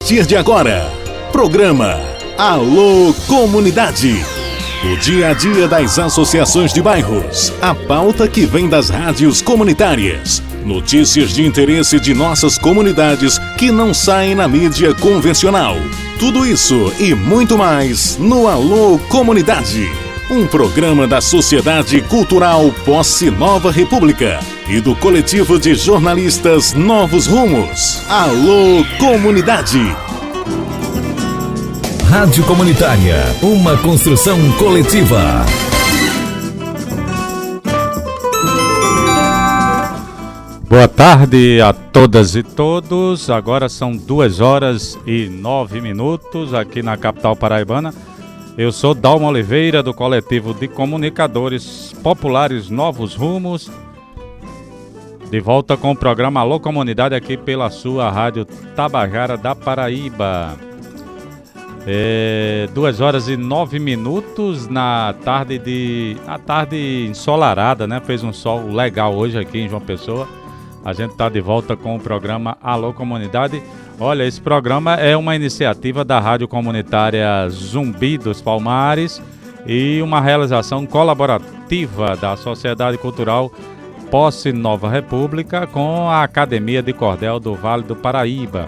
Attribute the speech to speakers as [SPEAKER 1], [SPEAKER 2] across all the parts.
[SPEAKER 1] partir de agora, programa Alô Comunidade. O dia a dia das associações de bairros, a pauta que vem das rádios comunitárias, notícias de interesse de nossas comunidades que não saem na mídia convencional. Tudo isso e muito mais no Alô Comunidade. Um programa da Sociedade Cultural Posse Nova República e do coletivo de jornalistas Novos Rumos. Alô Comunidade.
[SPEAKER 2] Rádio Comunitária, uma construção coletiva.
[SPEAKER 3] Boa tarde a todas e todos. Agora são 2h09 aqui na capital paraibana. Eu sou Dalmo Oliveira, do coletivo de comunicadores populares Novos Rumos. De volta com o programa Alô Comunidade aqui pela sua Rádio Tabajara da Paraíba. 2h09 na tarde ensolarada, né? Fez um sol legal hoje aqui em João Pessoa. A gente está de volta com o programa Alô Comunidade. Olha, esse programa é uma iniciativa da Rádio Comunitária Zumbi dos Palmares e uma realização colaborativa da Sociedade Cultural Posse Nova República com a Academia de Cordel do Vale do Paraíba.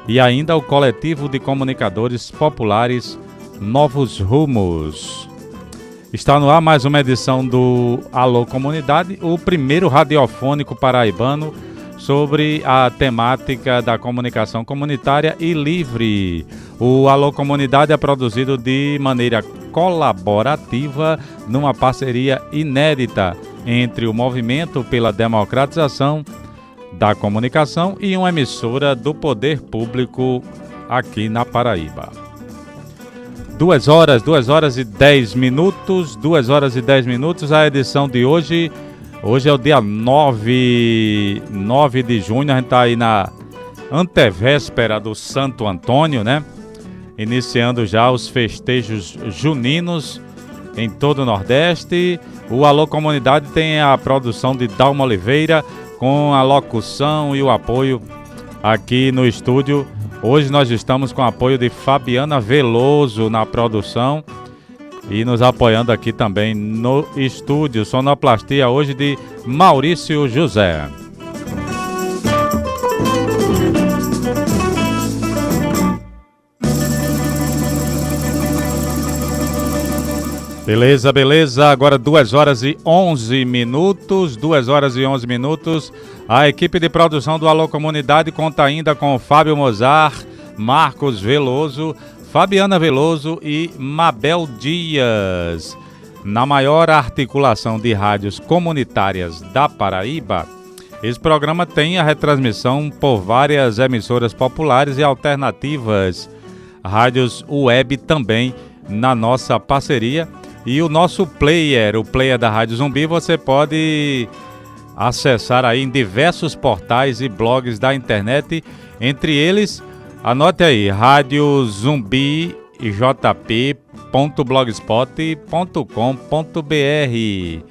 [SPEAKER 3] E ainda o coletivo de comunicadores populares Novos Rumos. Está no ar mais uma edição do Alô Comunidade, o primeiro radiofônico paraibano sobre a temática da comunicação comunitária e livre. O Alô Comunidade é produzido de maneira colaborativa numa parceria inédita entre o Movimento pela Democratização da Comunicação e uma emissora do Poder Público aqui na Paraíba. 2h10, a edição de hoje. Hoje é o dia 9 de junho, a gente está aí na antevéspera do Santo Antônio, né? Iniciando já os festejos juninos em todo o Nordeste. O Alô Comunidade tem a produção de Dalmo Oliveira, com a locução e o apoio aqui no estúdio. Hoje nós estamos com o apoio de Fabiana Veloso na produção e nos apoiando aqui também no estúdio. Sonoplastia hoje de Maurício José. Beleza. Agora 2h11. A equipe de produção do Alô Comunidade conta ainda com Fábio Mozart, Marcos Veloso, Fabiana Veloso e Mabel Dias. Na maior articulação de rádios comunitárias da Paraíba, esse programa tem a retransmissão por várias emissoras populares e alternativas, rádios web também na nossa parceria. E o nosso player, o player da Rádio Zumbi, você pode acessar aí em diversos portais e blogs da internet. Entre eles, anote aí, radiozumbi.blogspot.com.br,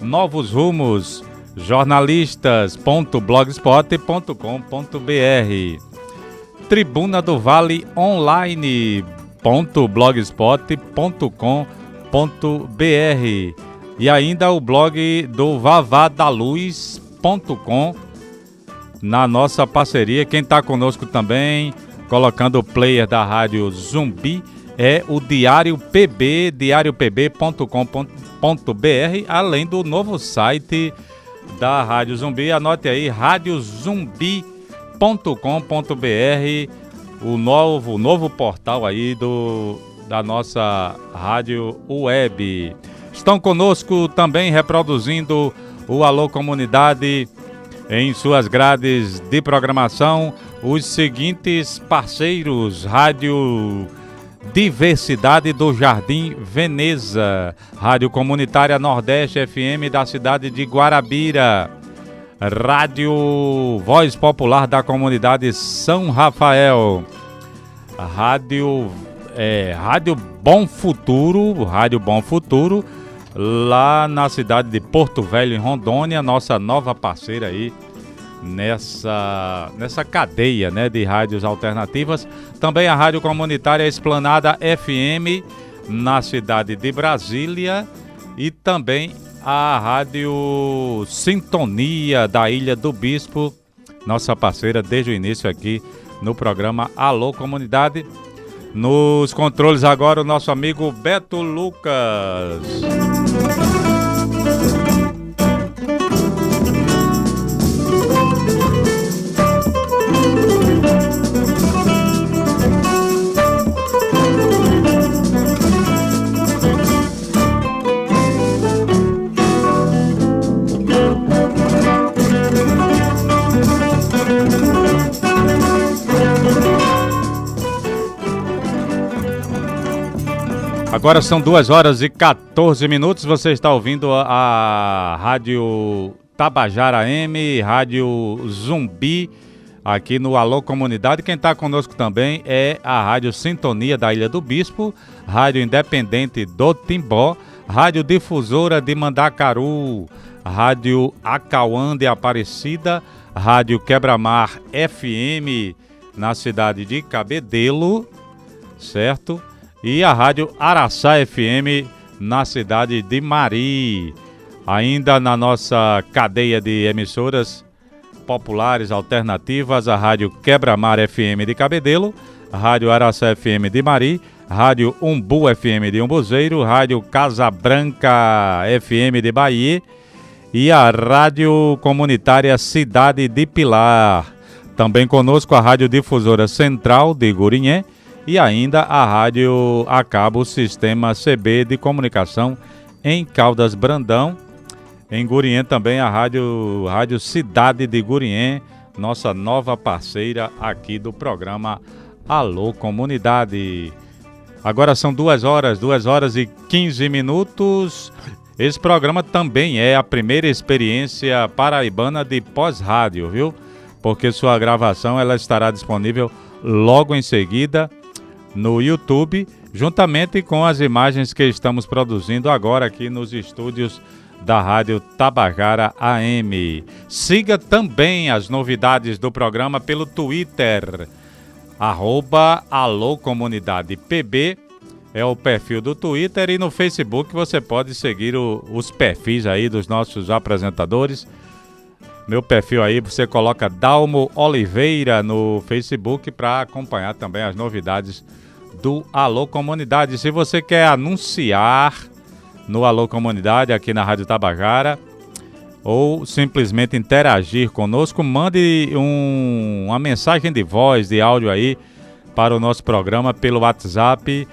[SPEAKER 3] Novos Rumos, jornalistas.blogspot.com.br, Tribuna do Vale online.blogspot.com.br e ainda o blog do vavadaluz.com na nossa parceria. Quem está conosco também, colocando o player da Rádio Zumbi, é o Diário PB, diariopb.com.br, além do novo site da Rádio Zumbi. Anote aí, radiozumbi.com.br, o novo portal aí da nossa rádio web. Estão conosco também reproduzindo o Alô Comunidade em suas grades de programação os seguintes parceiros: Rádio Diversidade do Jardim Veneza, Rádio Comunitária Nordeste FM da cidade de Guarabira, Rádio Voz Popular da Comunidade São Rafael, Rádio Bom Futuro, lá na cidade de Porto Velho, em Rondônia, nossa nova parceira aí nessa cadeia, né, de rádios alternativas. Também a Rádio Comunitária Esplanada FM na cidade de Brasília e também a Rádio Sintonia da Ilha do Bispo, nossa parceira desde o início aqui no programa Alô Comunidade. Nos controles agora o nosso amigo Beto Lucas. Agora são 2h14. Você está ouvindo a Rádio Tabajara AM, Rádio Zumbi, aqui no Alô Comunidade. Quem está conosco também é a Rádio Sintonia da Ilha do Bispo, Rádio Independente do Timbó, Rádio Difusora de Mandacaru, Rádio Acauã de Aparecida, Rádio Quebra-Mar FM na cidade de Cabedelo, certo? E a Rádio Araçá FM na cidade de Mari. Ainda na nossa cadeia de emissoras populares alternativas, a Rádio Quebra-Mar FM de Cabedelo, Rádio Araçá FM de Mari, Rádio Umbu FM de Umbuzeiro, Rádio Casa Branca FM de Bahia e a Rádio Comunitária Cidade de Pilar. Também conosco a Rádio Difusora Central de Gurinhém e ainda a Rádio a Cabo Sistema CB de Comunicação em Caldas Brandão. Em Gurinhém também a Rádio Cidade de Gurinhém, nossa nova parceira aqui do programa Alô Comunidade. Agora são 2h15. Esse programa também é a primeira experiência paraibana de pós-rádio, viu? Porque sua gravação ela estará disponível logo em seguida no YouTube, juntamente com as imagens que estamos produzindo agora aqui nos estúdios da Rádio Tabajara AM. Siga também as novidades do programa pelo Twitter, @AlôComunidadePB é o perfil do Twitter, e no Facebook você pode seguir os perfis aí dos nossos apresentadores. Meu perfil aí, você coloca Dalmo Oliveira no Facebook para acompanhar também as novidades do Alô Comunidade. Se você quer anunciar no Alô Comunidade aqui na Rádio Tabajara ou simplesmente interagir conosco, mande uma mensagem de voz, de áudio aí para o nosso programa pelo WhatsApp,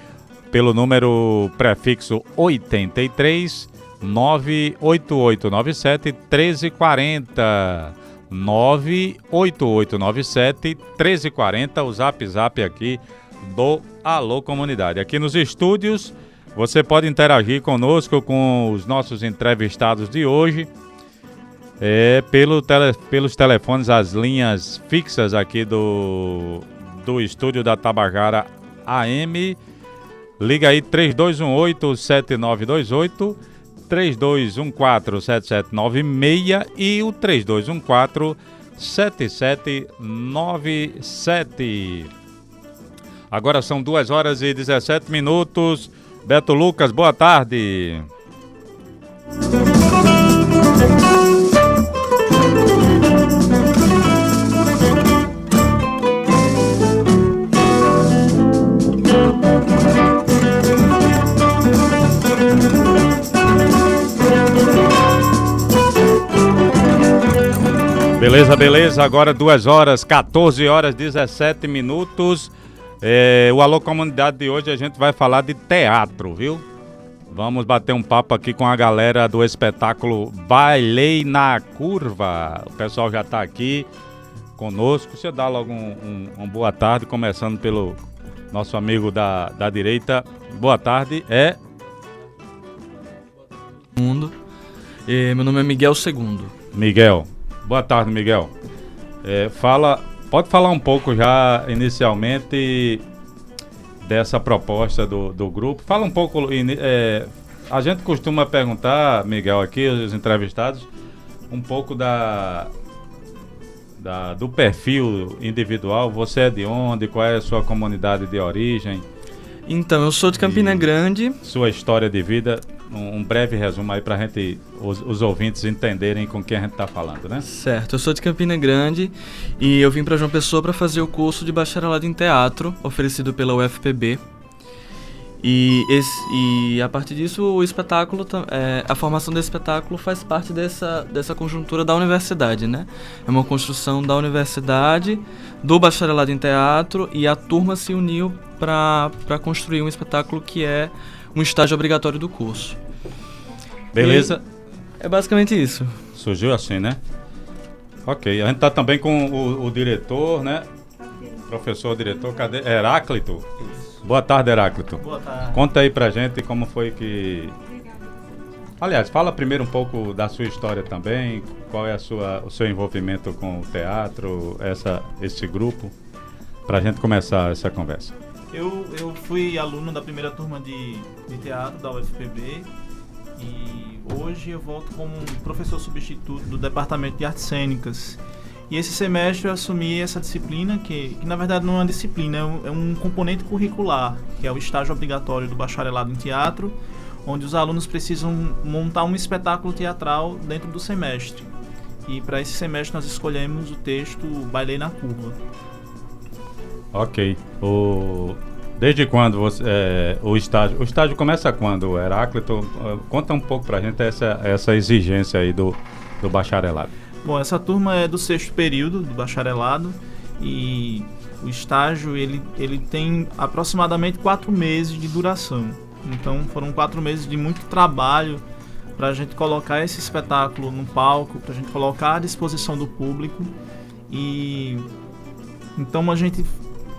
[SPEAKER 3] pelo número prefixo 83 98897 1340. 98897 1340, o zap aqui do Alô Comunidade. Aqui nos estúdios você pode interagir conosco, com os nossos entrevistados de hoje, pelos telefones, as linhas fixas aqui do estúdio da Tabajara AM. Liga aí 3218-7928, 3214-7796 e o 3214-7797. Agora são 2h17. Beto Lucas, boa tarde. Beleza. Agora 2h14, o Alô Comunidade de hoje a gente vai falar de teatro, viu? Vamos bater um papo aqui com a galera do espetáculo Bailei na Curva. O pessoal já está aqui conosco. Você dá logo uma boa tarde, começando pelo nosso amigo da direita. Boa tarde.
[SPEAKER 4] Meu nome é Miguel Segundo.
[SPEAKER 3] Miguel. Boa tarde, Miguel. Pode falar um pouco já inicialmente dessa proposta do grupo. Fala um pouco, a gente costuma perguntar, Miguel, aqui, os entrevistados, um pouco do perfil individual. Você é de onde? Qual é a sua comunidade de origem?
[SPEAKER 4] Então, eu sou de Campina Grande.
[SPEAKER 3] Sua história de vida, um breve resumo aí pra gente, os ouvintes entenderem com quem a gente tá falando, né?
[SPEAKER 4] Certo, eu sou de Campina Grande e eu vim para João Pessoa para fazer o curso de bacharelado em teatro, oferecido pela UFPB. E a partir disso, o espetáculo, a formação desse espetáculo faz parte dessa conjuntura da universidade, né? É uma construção da universidade, do bacharelado em teatro, e a turma se uniu para construir um espetáculo que é um estágio obrigatório do curso.
[SPEAKER 3] Beleza?
[SPEAKER 4] E é basicamente isso.
[SPEAKER 3] Surgiu assim, né? Ok, a gente tá também com o diretor, né? Professor, diretor, cadê? Heráclito? Boa tarde, Heráclito.
[SPEAKER 5] Boa tarde.
[SPEAKER 3] Conta aí pra gente como foi que... Aliás, fala primeiro um pouco da sua história também, qual é o seu envolvimento com o teatro, esse grupo, pra gente começar essa conversa.
[SPEAKER 5] Eu fui aluno da primeira turma de teatro da UFPB e hoje eu volto como professor substituto do Departamento de Artes Cênicas. E esse semestre eu assumi essa disciplina, que na verdade não é uma disciplina, é um componente curricular, que é o estágio obrigatório do bacharelado em teatro, onde os alunos precisam montar um espetáculo teatral dentro do semestre. E para esse semestre nós escolhemos o texto Bailei na Curva.
[SPEAKER 3] Ok. Desde quando o estágio começa quando, Heráclito? Conta um pouco pra gente essa exigência aí do bacharelado.
[SPEAKER 5] Bom, essa turma é do 6º período do bacharelado e o estágio ele tem aproximadamente 4 meses de duração. Então foram 4 meses de muito trabalho para a gente colocar esse espetáculo no palco, para a gente colocar à disposição do público. E então a gente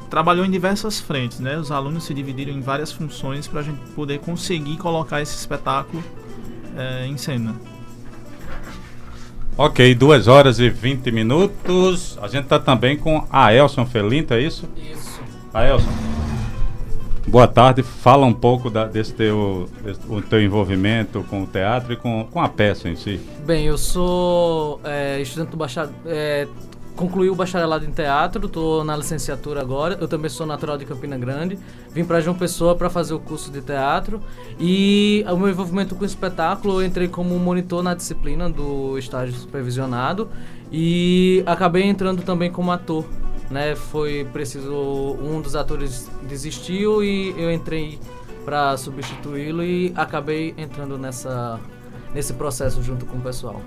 [SPEAKER 5] trabalhou em diversas frentes, né? Os alunos se dividiram em várias funções para a gente poder conseguir colocar esse espetáculo em cena.
[SPEAKER 3] Ok, 2 horas e 20 minutos. A gente tá também com a Elson Felinto, é isso?
[SPEAKER 6] Isso.
[SPEAKER 3] A Elson, boa tarde. Fala um pouco desse teu envolvimento com o teatro e com a peça em si.
[SPEAKER 6] Bem, eu sou estudante do concluí o bacharelado em teatro, estou na licenciatura agora. Eu também sou natural de Campina Grande. Vim para João Pessoa para fazer o curso de teatro. E o meu envolvimento com o espetáculo, eu entrei como monitor na disciplina do estágio supervisionado e acabei entrando também como ator, né? Foi preciso, um dos atores desistiu e eu entrei para substituí-lo e acabei entrando nesse processo junto com o pessoal.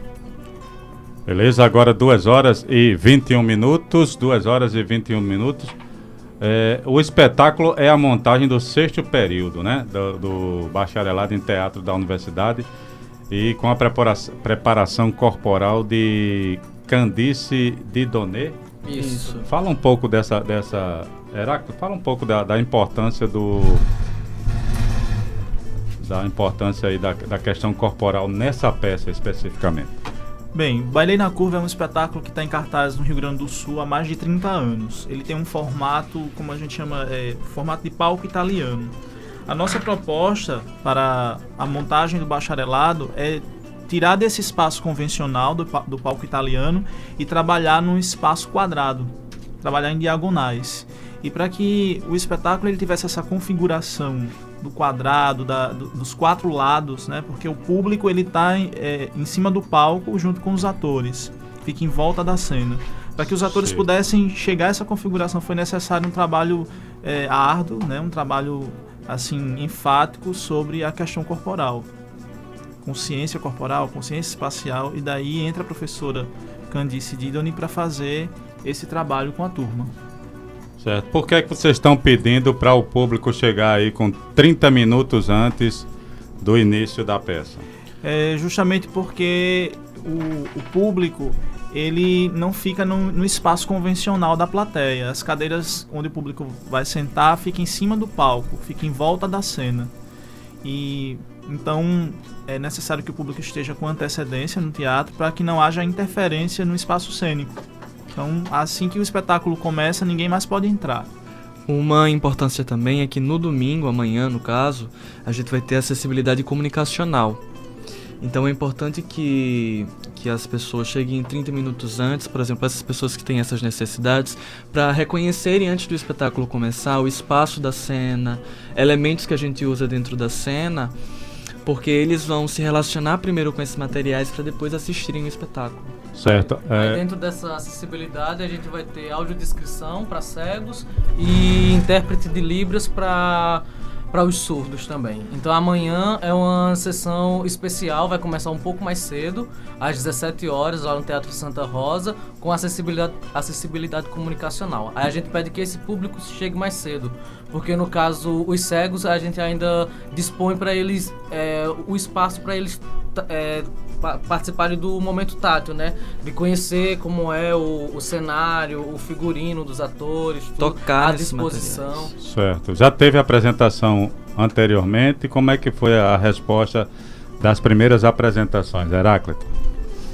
[SPEAKER 3] Beleza, agora 2 horas e 21 minutos. 2 horas e 21 minutos. O espetáculo é a montagem do 6º período, né? Do bacharelado em teatro da universidade. E com a preparação corporal de Candice Didonné.
[SPEAKER 6] Isso.
[SPEAKER 3] Fala um pouco dessa Heráclito, fala um pouco da importância da importância aí da questão corporal nessa peça especificamente.
[SPEAKER 5] Bem, Bailei na Curva é um espetáculo que está em cartaz no Rio Grande do Sul há mais de 30 anos. Ele tem um formato, como a gente chama, formato de palco italiano. A nossa proposta para a montagem do bacharelado é tirar desse espaço convencional do palco italiano e trabalhar num espaço quadrado, trabalhar em diagonais. E para que o espetáculo ele tivesse essa configuração do quadrado, dos 4 lados, né? Porque o público ele está em cima do palco junto com os atores, fica em volta da cena. Para que os atores pudessem chegar a essa configuração foi necessário um trabalho árduo, né? Um trabalho assim enfático sobre a questão corporal, consciência corporal, consciência espacial, e daí entra a professora Candice Didonné para fazer esse trabalho com a turma.
[SPEAKER 3] Certo. Por que é que vocês estão pedindo para o público chegar aí com 30 minutos antes do início da peça?
[SPEAKER 5] Justamente porque o público ele não fica no espaço convencional da plateia. As cadeiras onde o público vai sentar ficam em cima do palco, ficam em volta da cena. E então é necessário que o público esteja com antecedência no teatro para que não haja interferência no espaço cênico. Então, assim que o espetáculo começa, ninguém mais pode entrar.
[SPEAKER 4] Uma importância também é que no domingo, amanhã no caso, a gente vai ter acessibilidade comunicacional. Então é importante que as pessoas cheguem 30 minutos antes, por exemplo, essas pessoas que têm essas necessidades, para reconhecerem antes do espetáculo começar o espaço da cena, elementos que a gente usa dentro da cena, porque eles vão se relacionar primeiro com esses materiais para depois assistirem o espetáculo.
[SPEAKER 3] Certo.
[SPEAKER 6] Aí dentro dessa acessibilidade a gente vai ter audiodescrição para cegos e intérprete de Libras para os surdos também. Então amanhã é uma sessão especial, vai começar um pouco mais cedo, às 17 horas, lá no Teatro Santa Rosa, com acessibilidade comunicacional. Aí a gente pede que esse público chegue mais cedo, porque no caso os cegos a gente ainda dispõe para eles o espaço para eles participarem do momento tátil, né? De conhecer como é o cenário, o figurino dos atores,
[SPEAKER 4] tocar
[SPEAKER 6] à disposição.
[SPEAKER 4] materiais.
[SPEAKER 3] Certo. Já teve apresentação anteriormente? Como é que foi a resposta das primeiras apresentações, Heráclito?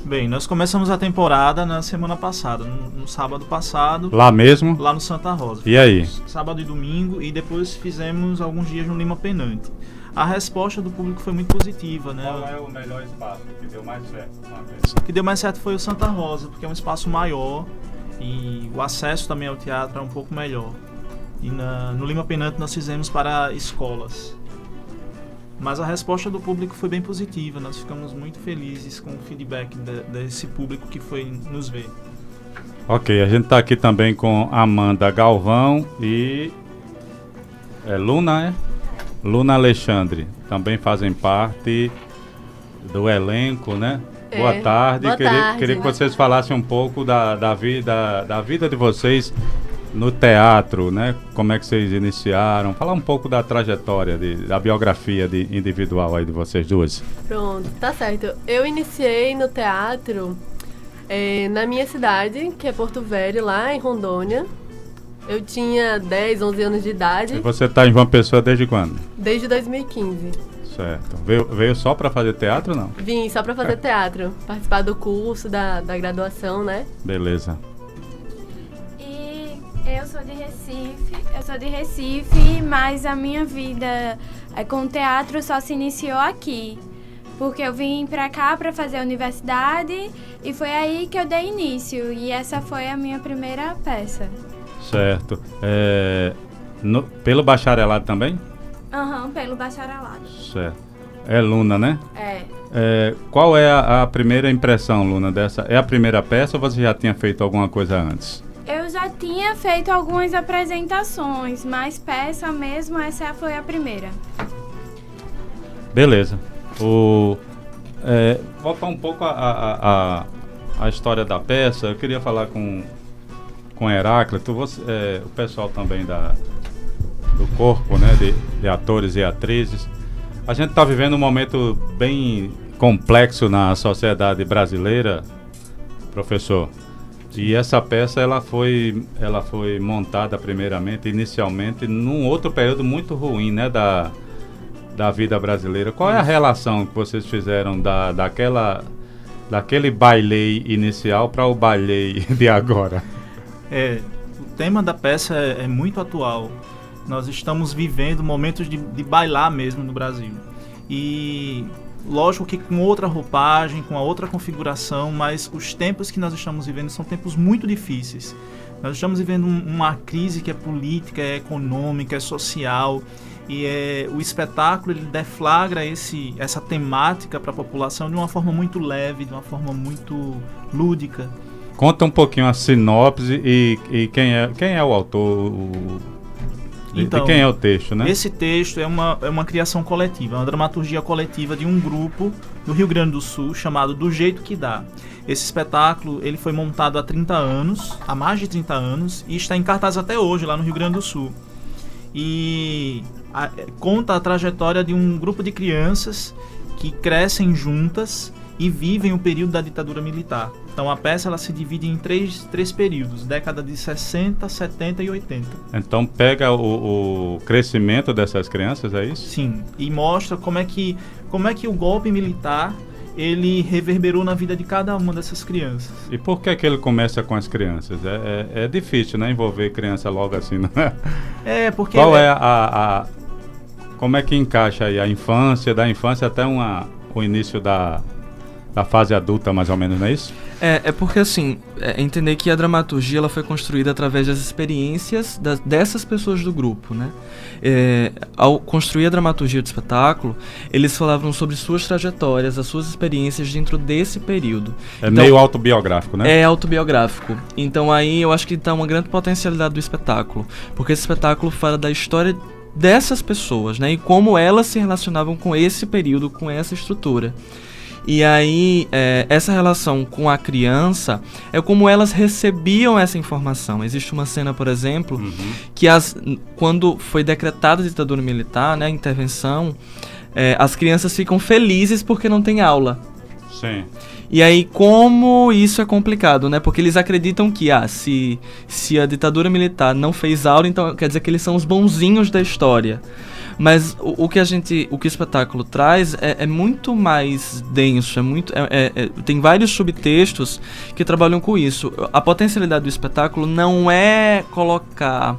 [SPEAKER 5] Bem, nós começamos a temporada na semana passada, no sábado passado,
[SPEAKER 3] Lá mesmo?
[SPEAKER 5] lá no Santa Rosa.
[SPEAKER 3] E aí?
[SPEAKER 5] Sábado e domingo, e depois fizemos alguns dias no Lima Penante. A resposta do público foi muito positiva, né?
[SPEAKER 3] Qual é o melhor espaço que deu mais certo?
[SPEAKER 5] O que deu mais certo foi o Santa Rosa, porque é um espaço maior e o acesso também ao teatro é um pouco melhor. E no Lima Penante nós fizemos para escolas. Mas a resposta do público foi bem positiva, nós ficamos muito felizes com o feedback desse público que foi nos ver.
[SPEAKER 3] Ok, a gente está aqui também com Amanda Galvão e Luna, Luna Alexandre, também fazem parte do elenco, né? Boa tarde.
[SPEAKER 7] Boa tarde.
[SPEAKER 3] Queria que vocês falassem um pouco da vida de vocês no teatro, né? Como é que vocês iniciaram? Falar um pouco da trajetória, da biografia individual aí de vocês duas.
[SPEAKER 7] Pronto, tá certo. Eu iniciei no teatro na minha cidade, que é Porto Velho, lá em Rondônia. Eu tinha 10, 11 anos de idade.
[SPEAKER 3] E você está em João Pessoa desde quando?
[SPEAKER 7] Desde 2015.
[SPEAKER 3] Certo. Veio só para fazer teatro ou não?
[SPEAKER 7] Vim só pra fazer teatro, participar do curso, da graduação, né?
[SPEAKER 3] Beleza.
[SPEAKER 8] Eu sou de Recife, mas a minha vida com o teatro só se iniciou aqui. Porque eu vim pra cá pra fazer a universidade e foi aí que eu dei início. E essa foi a minha primeira peça.
[SPEAKER 3] Certo. Pelo bacharelado também?
[SPEAKER 8] Pelo bacharelado.
[SPEAKER 3] Certo. É Luna, né?
[SPEAKER 8] É.
[SPEAKER 3] Qual é a primeira impressão, Luna, dessa? É a primeira peça ou você já tinha feito alguma coisa antes?
[SPEAKER 8] Eu já tinha feito algumas apresentações, mas peça mesmo, essa foi a primeira.
[SPEAKER 3] Beleza. Voltar um pouco a história da peça, eu queria falar com Heráclito, o pessoal também do corpo, né, de atores e atrizes. A gente está vivendo um momento bem complexo na sociedade brasileira, professor. E essa peça ela foi montada inicialmente num outro período muito ruim, né, da vida brasileira. Qual é a relação que vocês fizeram daquele bailei inicial para o bailei de agora?
[SPEAKER 5] O tema da peça é muito atual. Nós estamos vivendo momentos de bailar mesmo no Brasil. E lógico que com outra roupagem, com a outra configuração, mas os tempos que nós estamos vivendo são tempos muito difíceis. Nós estamos vivendo uma crise que é política, é econômica, é social, e o espetáculo ele deflagra essa temática para a população de uma forma muito leve, de uma forma muito lúdica.
[SPEAKER 3] Conta um pouquinho a sinopse e quem é o autor,
[SPEAKER 5] Então,
[SPEAKER 3] de quem é o texto, né?
[SPEAKER 5] Esse texto é uma criação coletiva, uma dramaturgia coletiva de um grupo do Rio Grande do Sul chamado Do Jeito Que Dá. Esse espetáculo ele foi montado há mais de 30 anos, e está em cartaz até hoje lá no Rio Grande do Sul. E conta a trajetória de um grupo de crianças que crescem juntas e vivem o período da ditadura militar. Então a peça ela se divide em três períodos, década de 60, 70 e 80.
[SPEAKER 3] Então pega o crescimento dessas crianças, é isso?
[SPEAKER 5] Sim, e mostra como é que o golpe militar ele reverberou na vida de cada uma dessas crianças.
[SPEAKER 3] E por que ele começa com as crianças? É difícil, né, envolver criança logo assim, não é?
[SPEAKER 5] Porque...
[SPEAKER 3] Como é que encaixa aí a infância, da infância até o início da fase adulta, mais ou menos, não é isso?
[SPEAKER 4] É porque, assim, entender que a dramaturgia ela foi construída através das experiências dessas pessoas do grupo, né? Ao construir a dramaturgia do espetáculo, eles falavam sobre suas trajetórias, as suas experiências dentro desse período.
[SPEAKER 3] Então, meio autobiográfico, né?
[SPEAKER 4] É autobiográfico. Então aí eu acho que está uma grande potencialidade do espetáculo, porque esse espetáculo fala da história dessas pessoas, né? E como elas se relacionavam com esse período, com essa estrutura. E aí, essa relação com a criança é como elas recebiam essa informação. Existe uma cena, por exemplo, que quando foi decretada a ditadura militar, né, a intervenção, as crianças ficam felizes porque não tem aula.
[SPEAKER 3] Sim.
[SPEAKER 4] E aí, como isso é complicado, né? Porque eles acreditam que, se a ditadura militar não fez aula, então quer dizer que eles são os bonzinhos da história. Mas o que o espetáculo traz é muito mais denso, tem vários subtextos que trabalham com isso. A potencialidade do espetáculo não é colocar,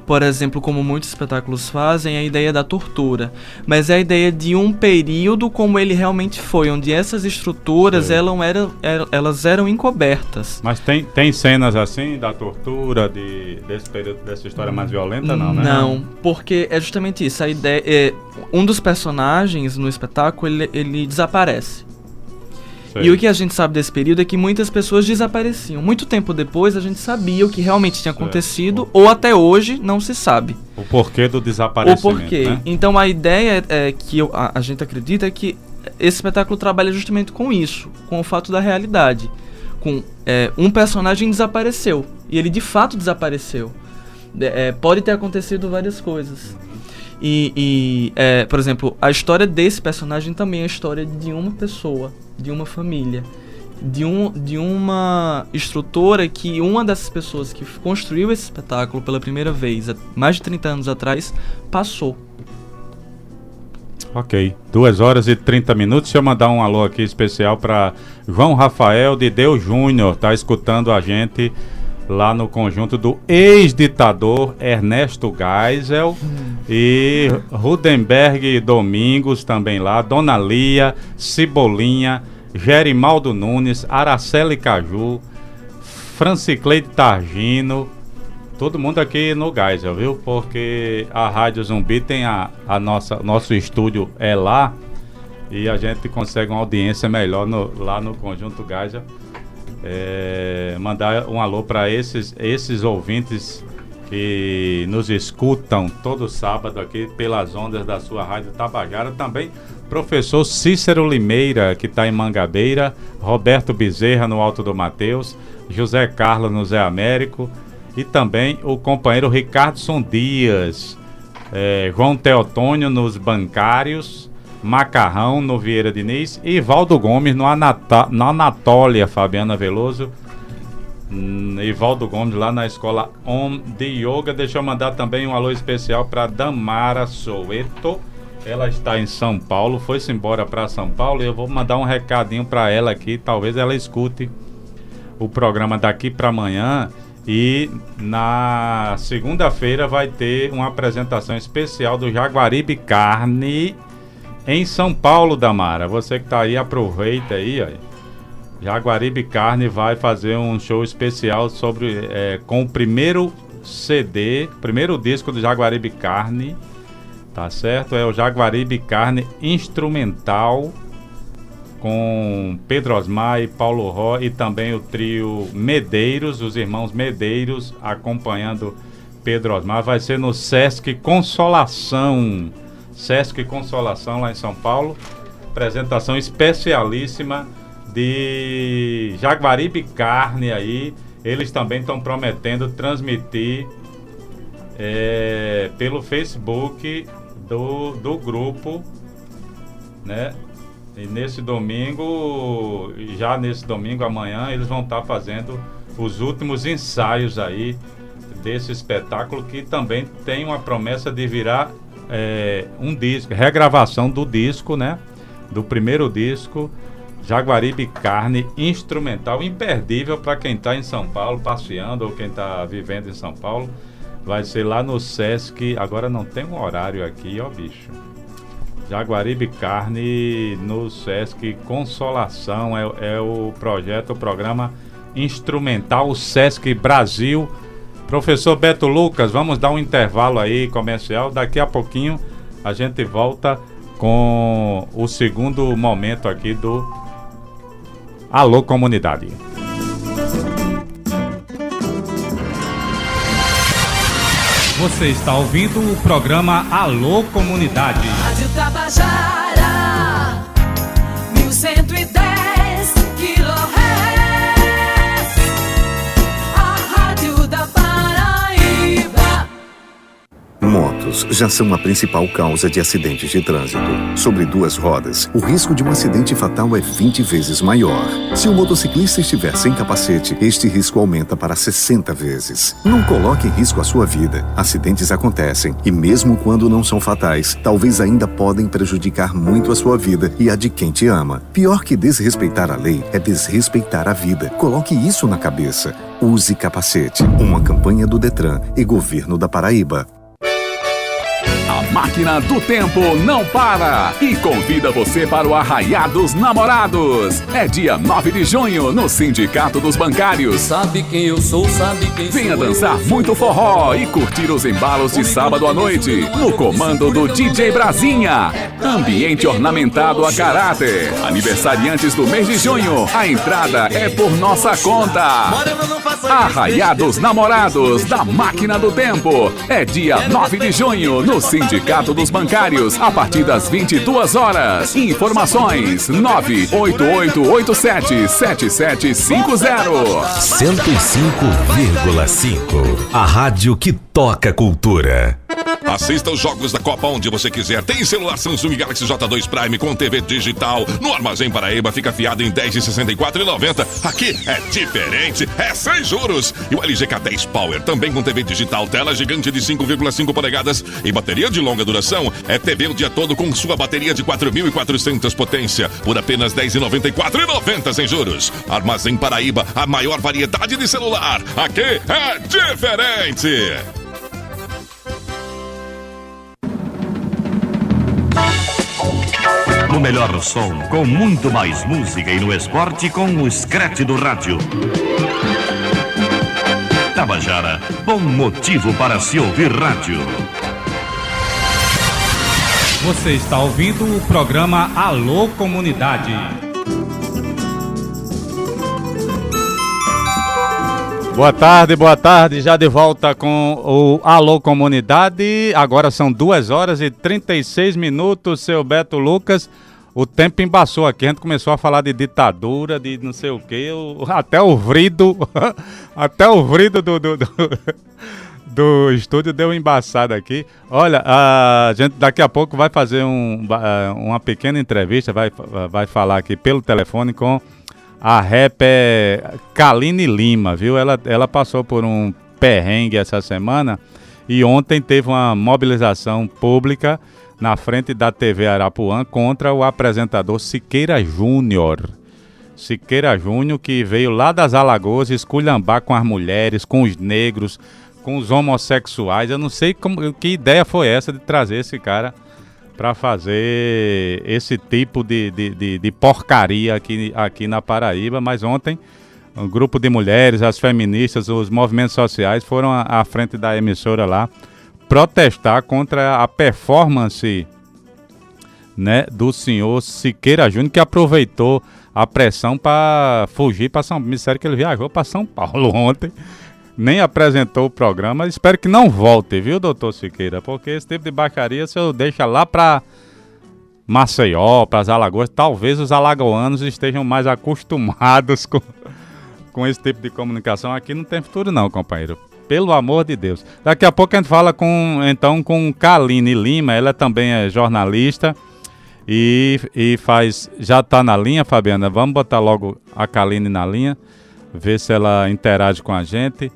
[SPEAKER 4] por exemplo, como muitos espetáculos fazem, a ideia da tortura, mas é a ideia de um período como ele realmente foi, onde essas estruturas elas eram encobertas.
[SPEAKER 3] Mas tem cenas assim da tortura, desse período, dessa história mais violenta, não, né?
[SPEAKER 4] Não, porque é justamente isso. A ideia um dos personagens no espetáculo ele desaparece. Sei. E o que a gente sabe desse período é que muitas pessoas desapareciam. Muito tempo depois a gente sabia o que realmente tinha acontecido, ou até hoje não se sabe.
[SPEAKER 3] O porquê do desaparecimento.
[SPEAKER 4] O porquê. Né? Então a ideia que a gente acredita é que esse espetáculo trabalha justamente com isso, com o fato da realidade. Um personagem desapareceu, e ele de fato desapareceu. Pode ter acontecido várias coisas. Por exemplo, a história desse personagem também é a história de uma pessoa, de uma família, de uma estrutura que uma dessas pessoas que construiu esse espetáculo pela primeira vez, há mais de 30 anos atrás, passou.
[SPEAKER 3] Ok, 2h30. Deixa eu mandar um alô aqui especial para João Rafael de Deus Júnior, tá escutando a gente lá no conjunto do ex-ditador Ernesto Geisel e Rudenberg Domingos também lá, Dona Lia, Cibolinha, Gerimaldo Nunes, Araceli Caju, Francicleide Targino, todo mundo aqui no Geisel, viu? Porque a Rádio Zumbi tem nosso estúdio lá e a gente consegue uma audiência melhor lá no conjunto Geisel. Mandar um alô para esses ouvintes que nos escutam todo sábado aqui pelas ondas da sua Rádio Tabajara. Também professor Cícero Limeira, que está em Mangabeira, Roberto Bezerra no Alto do Mateus, José Carlos no Zé Américo e também o companheiro Ricardson Dias, João Teotônio nos Bancários, Macarrão no Vieira Diniz e Valdo Gomes na Anatólia, Fabiana Veloso e Valdo Gomes lá na escola Om de Yoga. Deixa eu mandar também um alô especial para Damara Soweto, ela está em São Paulo, foi-se embora para São Paulo e eu vou mandar um recadinho para ela aqui, talvez ela escute o programa daqui para amanhã. E na segunda-feira vai ter uma apresentação especial do Jaguaribe Carne em São Paulo, Damara. Você que tá aí, aproveita aí, ó. Jaguaribe Carne vai fazer um show especial com o primeiro CD, primeiro disco do Jaguaribe Carne, tá certo? É o Jaguaribe Carne instrumental, com Pedro Osmar e Paulo Ró e também o trio Medeiros, os irmãos Medeiros, acompanhando Pedro Osmar. Vai ser no Sesc Consolação, lá em São Paulo. Apresentação especialíssima de Jaguaribe Carne aí. Eles também estão prometendo transmitir pelo Facebook do grupo, né? E nesse domingo, amanhã, eles vão estar fazendo os últimos ensaios aí desse espetáculo, que também tem uma promessa de virar um disco, regravação do disco, né? Do primeiro disco, Jaguaribe Carne instrumental, imperdível para quem está em São Paulo, passeando, ou quem está vivendo em São Paulo. Vai ser lá no Sesc, agora não tem um horário aqui, ó bicho. Jaguaribe Carne no Sesc Consolação, é o programa instrumental Sesc Brasil. Professor Beto Lucas, vamos dar um intervalo aí comercial, daqui a pouquinho a gente volta com o segundo momento aqui do Alô Comunidade. Você está ouvindo o programa Alô Comunidade.
[SPEAKER 9] Rádio Tabajara, 1110 kHz, a rádio da Paraíba.
[SPEAKER 10] Motos já são a principal causa de acidentes de trânsito. Sobre duas rodas, o risco de um acidente fatal é 20 vezes maior. Se o motociclista estiver sem capacete, este risco aumenta para 60 vezes. Não coloque em risco a sua vida. Acidentes acontecem e mesmo quando não são fatais, talvez ainda podem prejudicar muito a sua vida e a de quem te ama. Pior que desrespeitar a lei é desrespeitar a vida. Coloque isso na cabeça. Use capacete. Uma campanha do Detran e Governo da Paraíba.
[SPEAKER 11] A máquina do tempo não para e convida você para o Arraiá dos Namorados. É dia 9 de junho no Sindicato dos Bancários.
[SPEAKER 12] Sabe quem eu sou, sabe quem
[SPEAKER 11] Venha
[SPEAKER 12] sou.
[SPEAKER 11] dançar muito forró e curtir os embalos de sábado à noite no comando do DJ Brasinha. Ambiente ornamentado a caráter. Aniversariantes do mês de junho, a entrada é por nossa conta. Arraiá dos Namorados da Máquina do Tempo. É dia 9 de junho no Sindicato dos Bancários, a partir das 22 horas. Informações 988877750.
[SPEAKER 2] 105,5. A rádio que toca cultura.
[SPEAKER 13] Assista os jogos da Copa onde você quiser. Tem celular Samsung Galaxy J2 Prime com TV digital. No Armazém Paraíba fica fiado em 10 de 64,90. Aqui é diferente, é sem juros. E o LG K10 Power também com TV digital, tela gigante de 5,5 polegadas e bateria de longa duração. É TV o dia todo com sua bateria de 4.400 potência por apenas R$10,94,90 sem juros. Armazém Paraíba, a maior variedade de celular. Aqui é diferente.
[SPEAKER 14] No melhor som, com muito mais música e no esporte com o Scratch do rádio. Tabajara, bom motivo para se ouvir rádio.
[SPEAKER 3] Você está ouvindo o programa Alô Comunidade. Boa tarde, já de volta com o Alô Comunidade. Agora são 2 horas e 36 minutos, seu Beto Lucas. O tempo embaçou aqui, a gente começou a falar de ditadura, de não sei o quê, até o vrido do estúdio deu embaçada aqui. Olha, a gente daqui a pouco vai fazer uma pequena entrevista, vai falar aqui pelo telefone com a rapper Kaline Lima, viu? Ela passou por um perrengue essa semana e ontem teve uma mobilização pública na frente da TV Arapuã contra o apresentador Siqueira Júnior. Siqueira Júnior, que veio lá das Alagoas esculhambar com as mulheres, com os negros, com os homossexuais. Eu não sei que ideia foi essa de trazer esse cara para fazer esse tipo de porcaria aqui na Paraíba, mas ontem um grupo de mulheres, as feministas, os movimentos sociais foram à frente da emissora lá protestar contra a performance, né, do senhor Siqueira Júnior, que aproveitou a pressão para fugir para São Paulo. Me disseram que ele viajou para São Paulo ontem, nem apresentou o programa. Espero que não volte, viu, doutor Siqueira? Porque esse tipo de baixaria, se eu deixar lá para Maceió, para as Alagoas, talvez os alagoanos estejam mais acostumados com esse tipo de comunicação. Aqui não tem futuro não, companheiro. Pelo amor de Deus. Daqui a pouco a gente fala com Kaline Lima. Ela também é jornalista e já está na linha, Fabiana. Vamos botar logo a Kaline na linha, ver se ela interage com a gente.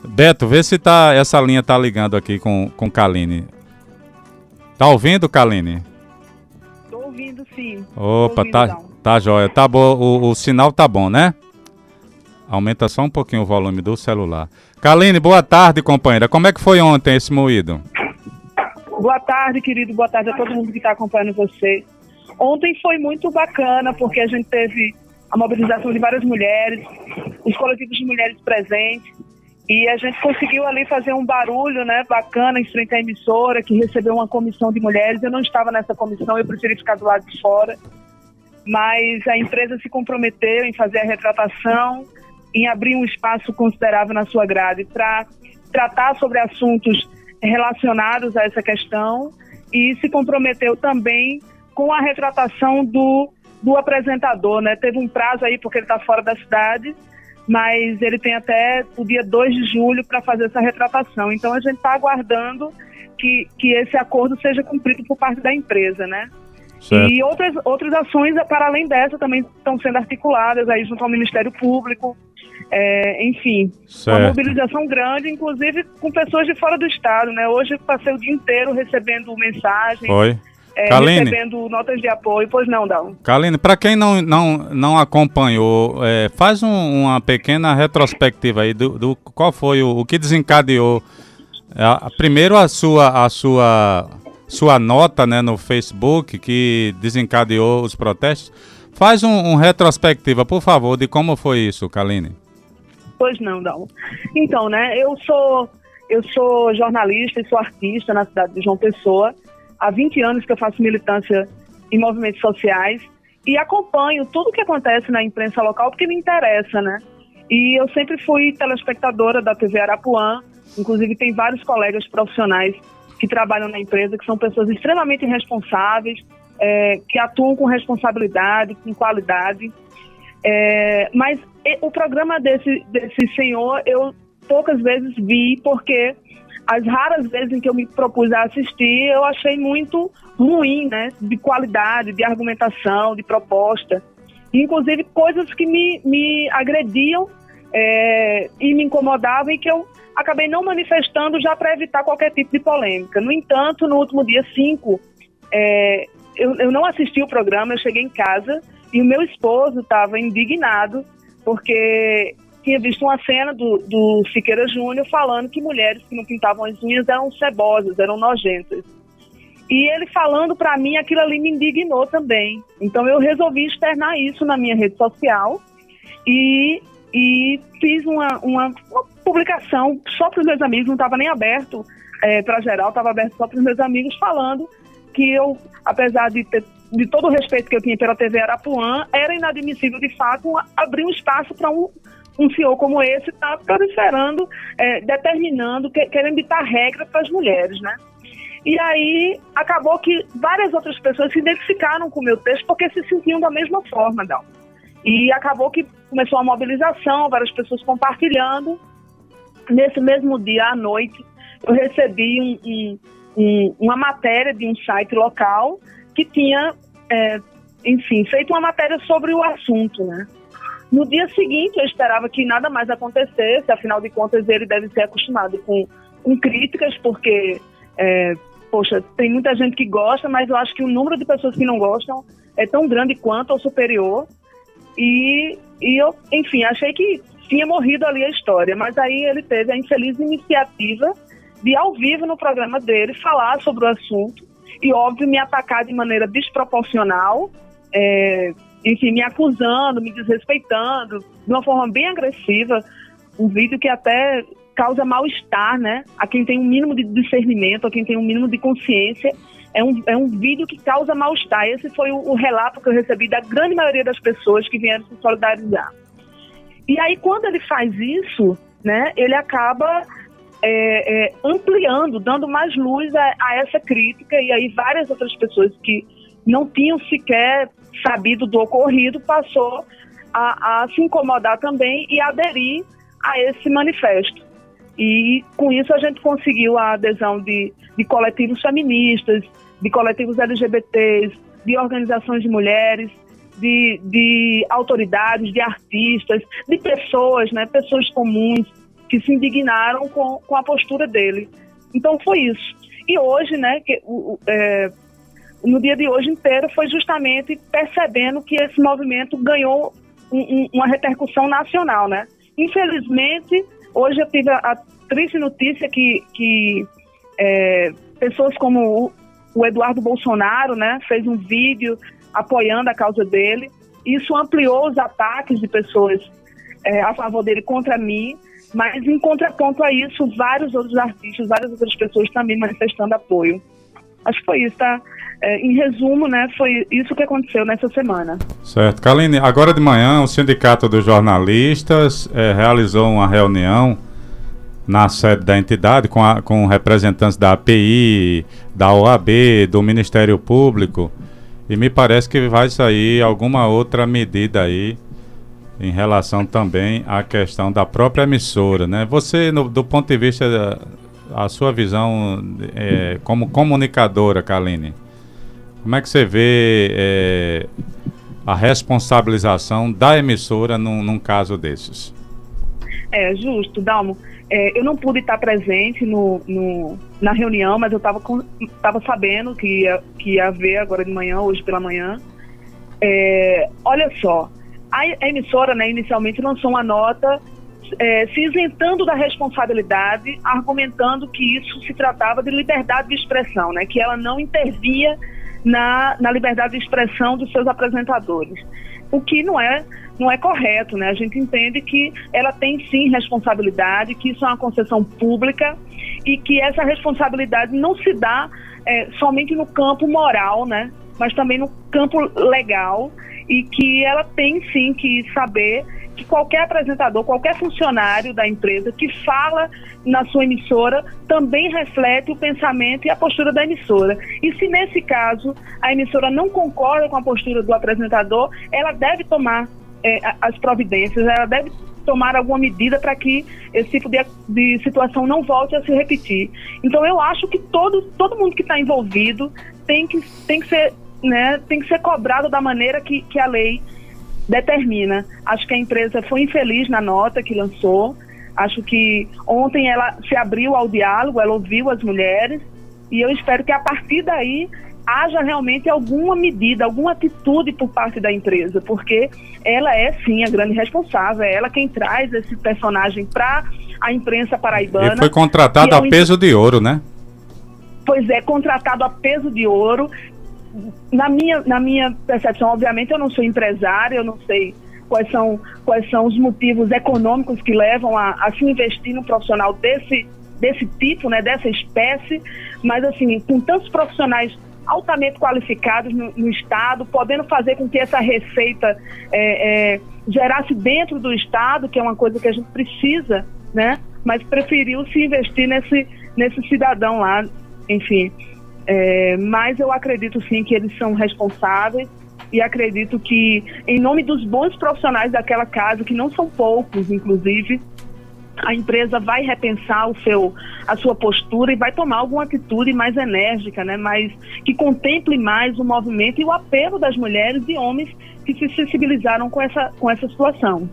[SPEAKER 3] Beto, vê se essa linha tá ligando aqui com Kaline. Tá ouvindo, Kaline?
[SPEAKER 15] Tô ouvindo, sim.
[SPEAKER 3] Opa, tá jóia. Tá bom, o sinal tá bom, né? Aumenta só um pouquinho o volume do celular. Kaline, boa tarde, companheira. Como é que foi ontem esse moído?
[SPEAKER 15] Boa tarde, querido. Boa tarde a todo mundo que está acompanhando você. Ontem foi muito bacana, porque a gente teve a mobilização de várias mulheres, os coletivos de mulheres presentes, e a gente conseguiu ali fazer um barulho, né, bacana em frente à emissora, que recebeu uma comissão de mulheres. Eu não estava nessa comissão, eu preferi ficar do lado de fora, mas a empresa se comprometeu em fazer a retratação, em abrir um espaço considerável na sua grade para tratar sobre assuntos relacionados a essa questão, e se comprometeu também com a retratação do apresentador, né? Teve um prazo aí porque ele está fora da cidade, mas ele tem até o dia 2 de julho para fazer essa retratação. Então a gente está aguardando que esse acordo seja cumprido por parte da empresa, né?
[SPEAKER 3] Certo.
[SPEAKER 15] E outras ações, para além dessa, também estão sendo articuladas aí junto ao Ministério Público. Enfim,
[SPEAKER 3] Certo.
[SPEAKER 15] Uma mobilização grande, inclusive com pessoas de fora do estado, né? Hoje eu passei o dia inteiro recebendo mensagens,
[SPEAKER 3] Foi. Kaline.
[SPEAKER 15] recebendo notas de apoio. Pois não, Dal.
[SPEAKER 3] Kaline, para quem não acompanhou, faz uma pequena retrospectiva aí do qual foi o que desencadeou. Primeiro a sua nota, né, no Facebook, que desencadeou os protestos. Faz um retrospectiva, por favor, de como foi isso, Kaline.
[SPEAKER 15] Pois não, Dal. Então, né, eu sou jornalista e sou artista na cidade de João Pessoa. Há 20 anos que eu faço militância em movimentos sociais e acompanho tudo o que acontece na imprensa local porque me interessa, né? E eu sempre fui telespectadora da TV Arapuã, inclusive tem vários colegas profissionais que trabalham na empresa, que são pessoas extremamente responsáveis, que atuam com responsabilidade, com qualidade. Mas o programa desse senhor eu poucas vezes vi, porque as raras vezes em que eu me propus a assistir, eu achei muito ruim, né? De qualidade, de argumentação, de proposta. Inclusive coisas que me agrediam e me incomodavam e que eu acabei não manifestando já para evitar qualquer tipo de polêmica. No entanto, no último dia 5, eu não assisti o programa, eu cheguei em casa e o meu esposo estava indignado porque tinha visto uma cena do Siqueira Júnior falando que mulheres que não pintavam as unhas eram cebosas, eram nojentas. E ele falando para mim, aquilo ali me indignou também. Então eu resolvi externar isso na minha rede social e fiz uma publicação só para os meus amigos, não estava nem aberto para geral, estava aberto só para os meus amigos, falando que eu, apesar de todo o respeito que eu tinha pela TV Arapuã, era inadmissível de fato abrir um espaço para um CEO como esse está proliferando, determinando, querendo ditar regras para as mulheres, né? E aí acabou que várias outras pessoas se identificaram com o meu texto porque se sentiam da mesma forma, Dal. E acabou que começou a mobilização, várias pessoas compartilhando. Nesse mesmo dia, à noite, eu recebi uma matéria de um site local que tinha, feito uma matéria sobre o assunto, né? No dia seguinte, eu esperava que nada mais acontecesse, afinal de contas, ele deve ser acostumado com críticas, porque, tem muita gente que gosta, mas eu acho que o número de pessoas que não gostam é tão grande quanto ou superior. E eu, achei que tinha morrido ali a história, mas aí ele teve a infeliz iniciativa de, ao vivo no programa dele, falar sobre o assunto e, óbvio, me atacar de maneira desproporcional, me acusando, me desrespeitando, de uma forma bem agressiva, um vídeo que até causa mal-estar, né? A quem tem um mínimo de discernimento, a quem tem um mínimo de consciência, é um vídeo que causa mal-estar. Esse foi o relato que eu recebi da grande maioria das pessoas que vieram se solidarizar. E aí, quando ele faz isso, né, ele acaba ampliando, dando mais luz a essa crítica, e aí várias outras pessoas que não tinham sequer sabido do ocorrido passou a se incomodar também e aderir a esse manifesto. E com isso a gente conseguiu a adesão de coletivos feministas, de coletivos LGBTs, de organizações de mulheres, de autoridades, de artistas, de pessoas, né, pessoas comuns que se indignaram com a postura dele. Então foi isso. E hoje, né, no dia de hoje inteiro, foi justamente percebendo que esse movimento ganhou uma repercussão nacional, né? Infelizmente, hoje eu tive a triste notícia que pessoas como o Eduardo Bolsonaro, né, fez um vídeo apoiando a causa dele. Isso ampliou os ataques de pessoas a favor dele contra mim, mas em contraponto a isso, vários outros artistas, várias outras pessoas também manifestando apoio. Acho que foi isso, tá? Em resumo, né, foi isso que aconteceu nessa semana.
[SPEAKER 3] Certo. Kaline, agora de manhã o Sindicato dos Jornalistas realizou uma reunião na sede da entidade com representantes da API, da OAB, do Ministério Público, e me parece que vai sair alguma outra medida aí em relação também à questão da própria emissora, né? Você, do ponto de vista a sua visão como comunicadora, Kaline, como é que você vê a responsabilização da emissora num caso desses?
[SPEAKER 15] Justo, Dalmo. Eu não pude estar presente na reunião, mas eu estava sabendo que ia haver agora de manhã, hoje pela manhã. Olha só, a emissora, né, inicialmente lançou uma nota se isentando da responsabilidade, argumentando que isso se tratava de liberdade de expressão, né, que ela não intervia na liberdade de expressão dos seus apresentadores. O que não é correto, né? A gente entende que ela tem sim responsabilidade, que isso é uma concessão pública e que essa responsabilidade não se dá somente no campo moral, né? Mas também no campo legal, e que ela tem sim que saber que qualquer apresentador, qualquer funcionário da empresa que fala na sua emissora também reflete o pensamento e a postura da emissora. E se nesse caso a emissora não concorda com a postura do apresentador, ela deve tomar as providências, ela deve tomar alguma medida para que esse tipo de situação não volte a se repetir. Então eu acho que todo mundo que está envolvido tem que ser, né, tem que ser cobrado da maneira que a lei determina. Acho que a empresa foi infeliz na nota que lançou. Acho que ontem ela se abriu ao diálogo, ela ouviu as mulheres, e eu espero que a partir daí haja realmente alguma medida, alguma atitude por parte da empresa, porque ela é sim a grande responsável, é ela quem traz esse personagem para a imprensa paraibana.
[SPEAKER 3] E foi contratado a peso de ouro, né?
[SPEAKER 15] Pois é, contratado a peso de ouro. Na minha percepção, obviamente eu não sou empresária, eu não sei quais são os motivos econômicos que levam a se investir num profissional desse tipo, né, dessa espécie, mas assim, com tantos profissionais altamente qualificados no Estado, podendo fazer com que essa receita gerasse dentro do Estado, que é uma coisa que a gente precisa, né? Mas preferiu se investir nesse cidadão lá, enfim. Mas eu acredito sim que eles são responsáveis, e acredito que, em nome dos bons profissionais daquela casa, que não são poucos, inclusive, a empresa vai repensar a sua postura e vai tomar alguma atitude mais enérgica, né? Que contemple mais o movimento e o apelo das mulheres e homens que se sensibilizaram com essa situação.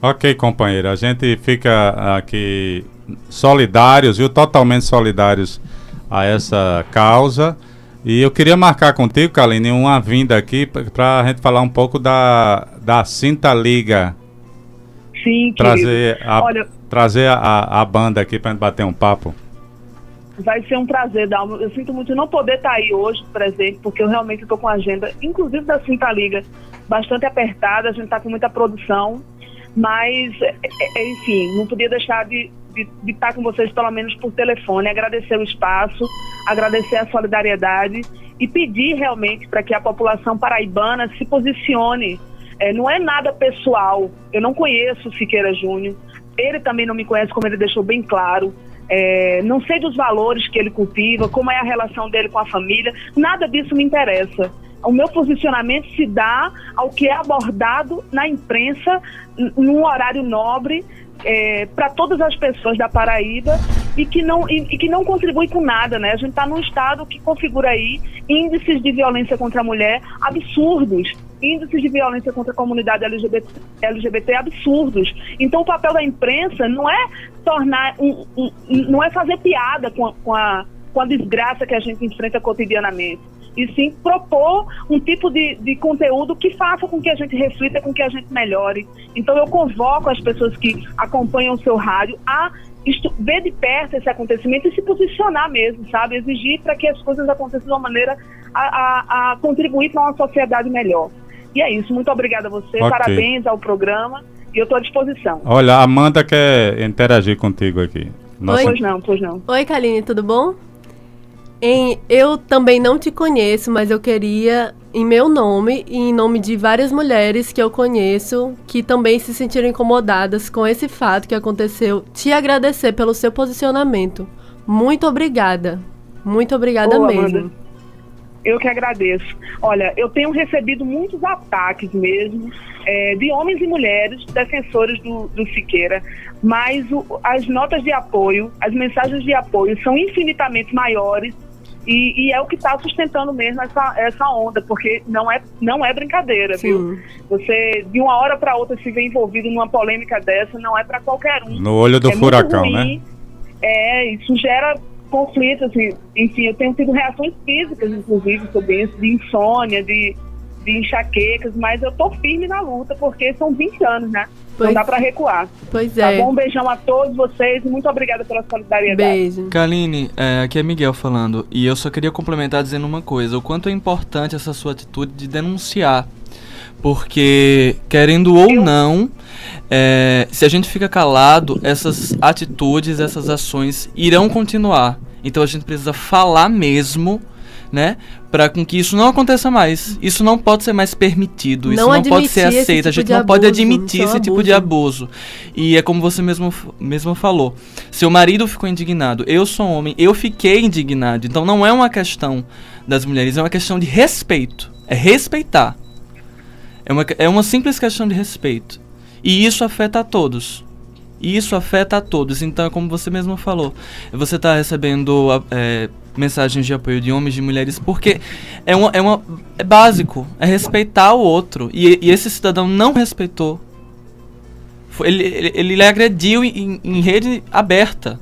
[SPEAKER 3] Ok, companheira, a gente fica aqui solidários, viu? Totalmente solidários a essa causa. E eu queria marcar contigo, Kaline, uma vinda aqui para a gente falar um pouco da Cinta Liga.
[SPEAKER 15] Sim,
[SPEAKER 3] trazer a banda aqui para gente bater um papo.
[SPEAKER 15] Vai ser um prazer, Dalmo. Eu sinto muito não poder estar aí hoje presente, porque eu realmente estou com a agenda, inclusive da Cinta Liga, bastante apertada. A gente está com muita produção, mas, enfim, não podia deixar de estar com vocês, pelo menos por telefone, agradecer o espaço, agradecer a solidariedade e pedir realmente para que a população paraibana se posicione. Não é nada pessoal. Eu não conheço o Siqueira Júnior, ele também não me conhece, como ele deixou bem claro. Não sei dos valores que ele cultiva, como é a relação dele com a família, nada disso me interessa. O meu posicionamento se dá ao que é abordado na imprensa num horário nobre, para todas as pessoas da Paraíba, e que não contribui com nada, né? A gente está num estado que configura aí índices de violência contra a mulher absurdos, índices de violência contra a comunidade LGBT absurdos. Então o papel da imprensa não é não é fazer piada com a desgraça que a gente enfrenta cotidianamente, e sim propor um tipo de conteúdo que faça com que a gente reflita, com que a gente melhore. Então eu convoco as pessoas que acompanham o seu rádio a ver de perto esse acontecimento e se posicionar mesmo, sabe? Exigir para que as coisas aconteçam de uma maneira a contribuir para uma sociedade melhor. E é isso, muito obrigada a você,
[SPEAKER 3] Ok.
[SPEAKER 15] parabéns ao programa e eu estou à disposição.
[SPEAKER 3] Olha, a Amanda quer interagir contigo aqui. Nossa-
[SPEAKER 15] Pois não.
[SPEAKER 7] Oi, Kaline, tudo bom? Eu também não te conheço, mas eu queria, em meu nome e em nome de várias mulheres que eu conheço, que também se sentiram incomodadas com esse fato que aconteceu, te agradecer pelo seu posicionamento. Muito obrigada. Muito obrigada
[SPEAKER 15] Boa,
[SPEAKER 7] mesmo.
[SPEAKER 15] Amanda. Eu que agradeço. Olha, eu tenho recebido muitos ataques mesmo, de homens e mulheres defensores do Siqueira, mas as notas de apoio, as mensagens de apoio são infinitamente maiores e é o que está sustentando mesmo essa onda, porque não é brincadeira, viu? Você, de uma hora para outra, se vê envolvido numa polêmica dessa, não é para qualquer um.
[SPEAKER 3] No olho do
[SPEAKER 15] muito
[SPEAKER 3] furacão,
[SPEAKER 15] ruim.
[SPEAKER 3] né?
[SPEAKER 15] Isso gera conflitos, assim, enfim, eu tenho tido reações físicas, inclusive, sobre isso, de insônia, de enxaquecas, mas eu tô firme na luta, porque são 20 anos, né? Não dá pra recuar.
[SPEAKER 7] Pois
[SPEAKER 15] Tá
[SPEAKER 7] é.
[SPEAKER 15] bom? Um beijão a todos vocês e muito obrigada pela solidariedade.
[SPEAKER 7] Beijo.
[SPEAKER 4] Kaline, aqui é Miguel falando, e eu só queria complementar dizendo uma coisa, o quanto é importante essa sua atitude de denunciar, porque, querendo ou não, se a gente fica calado, essas atitudes, essas ações irão continuar, então a gente precisa falar mesmo, né, para com que isso não aconteça mais. Isso não pode ser mais permitido, isso não pode ser aceito, a gente não pode admitir esse tipo de abuso. E é como você mesmo falou, seu marido ficou indignado, eu sou homem, eu fiquei indignado, então não é uma questão das mulheres, é uma questão de respeito, é respeitar. É uma simples questão de respeito. E isso afeta a todos. Então é como você mesmo falou, você está recebendo mensagens de apoio de homens e de mulheres, porque é básico, é respeitar o outro, e esse cidadão não respeitou, ele lhe agrediu em rede aberta,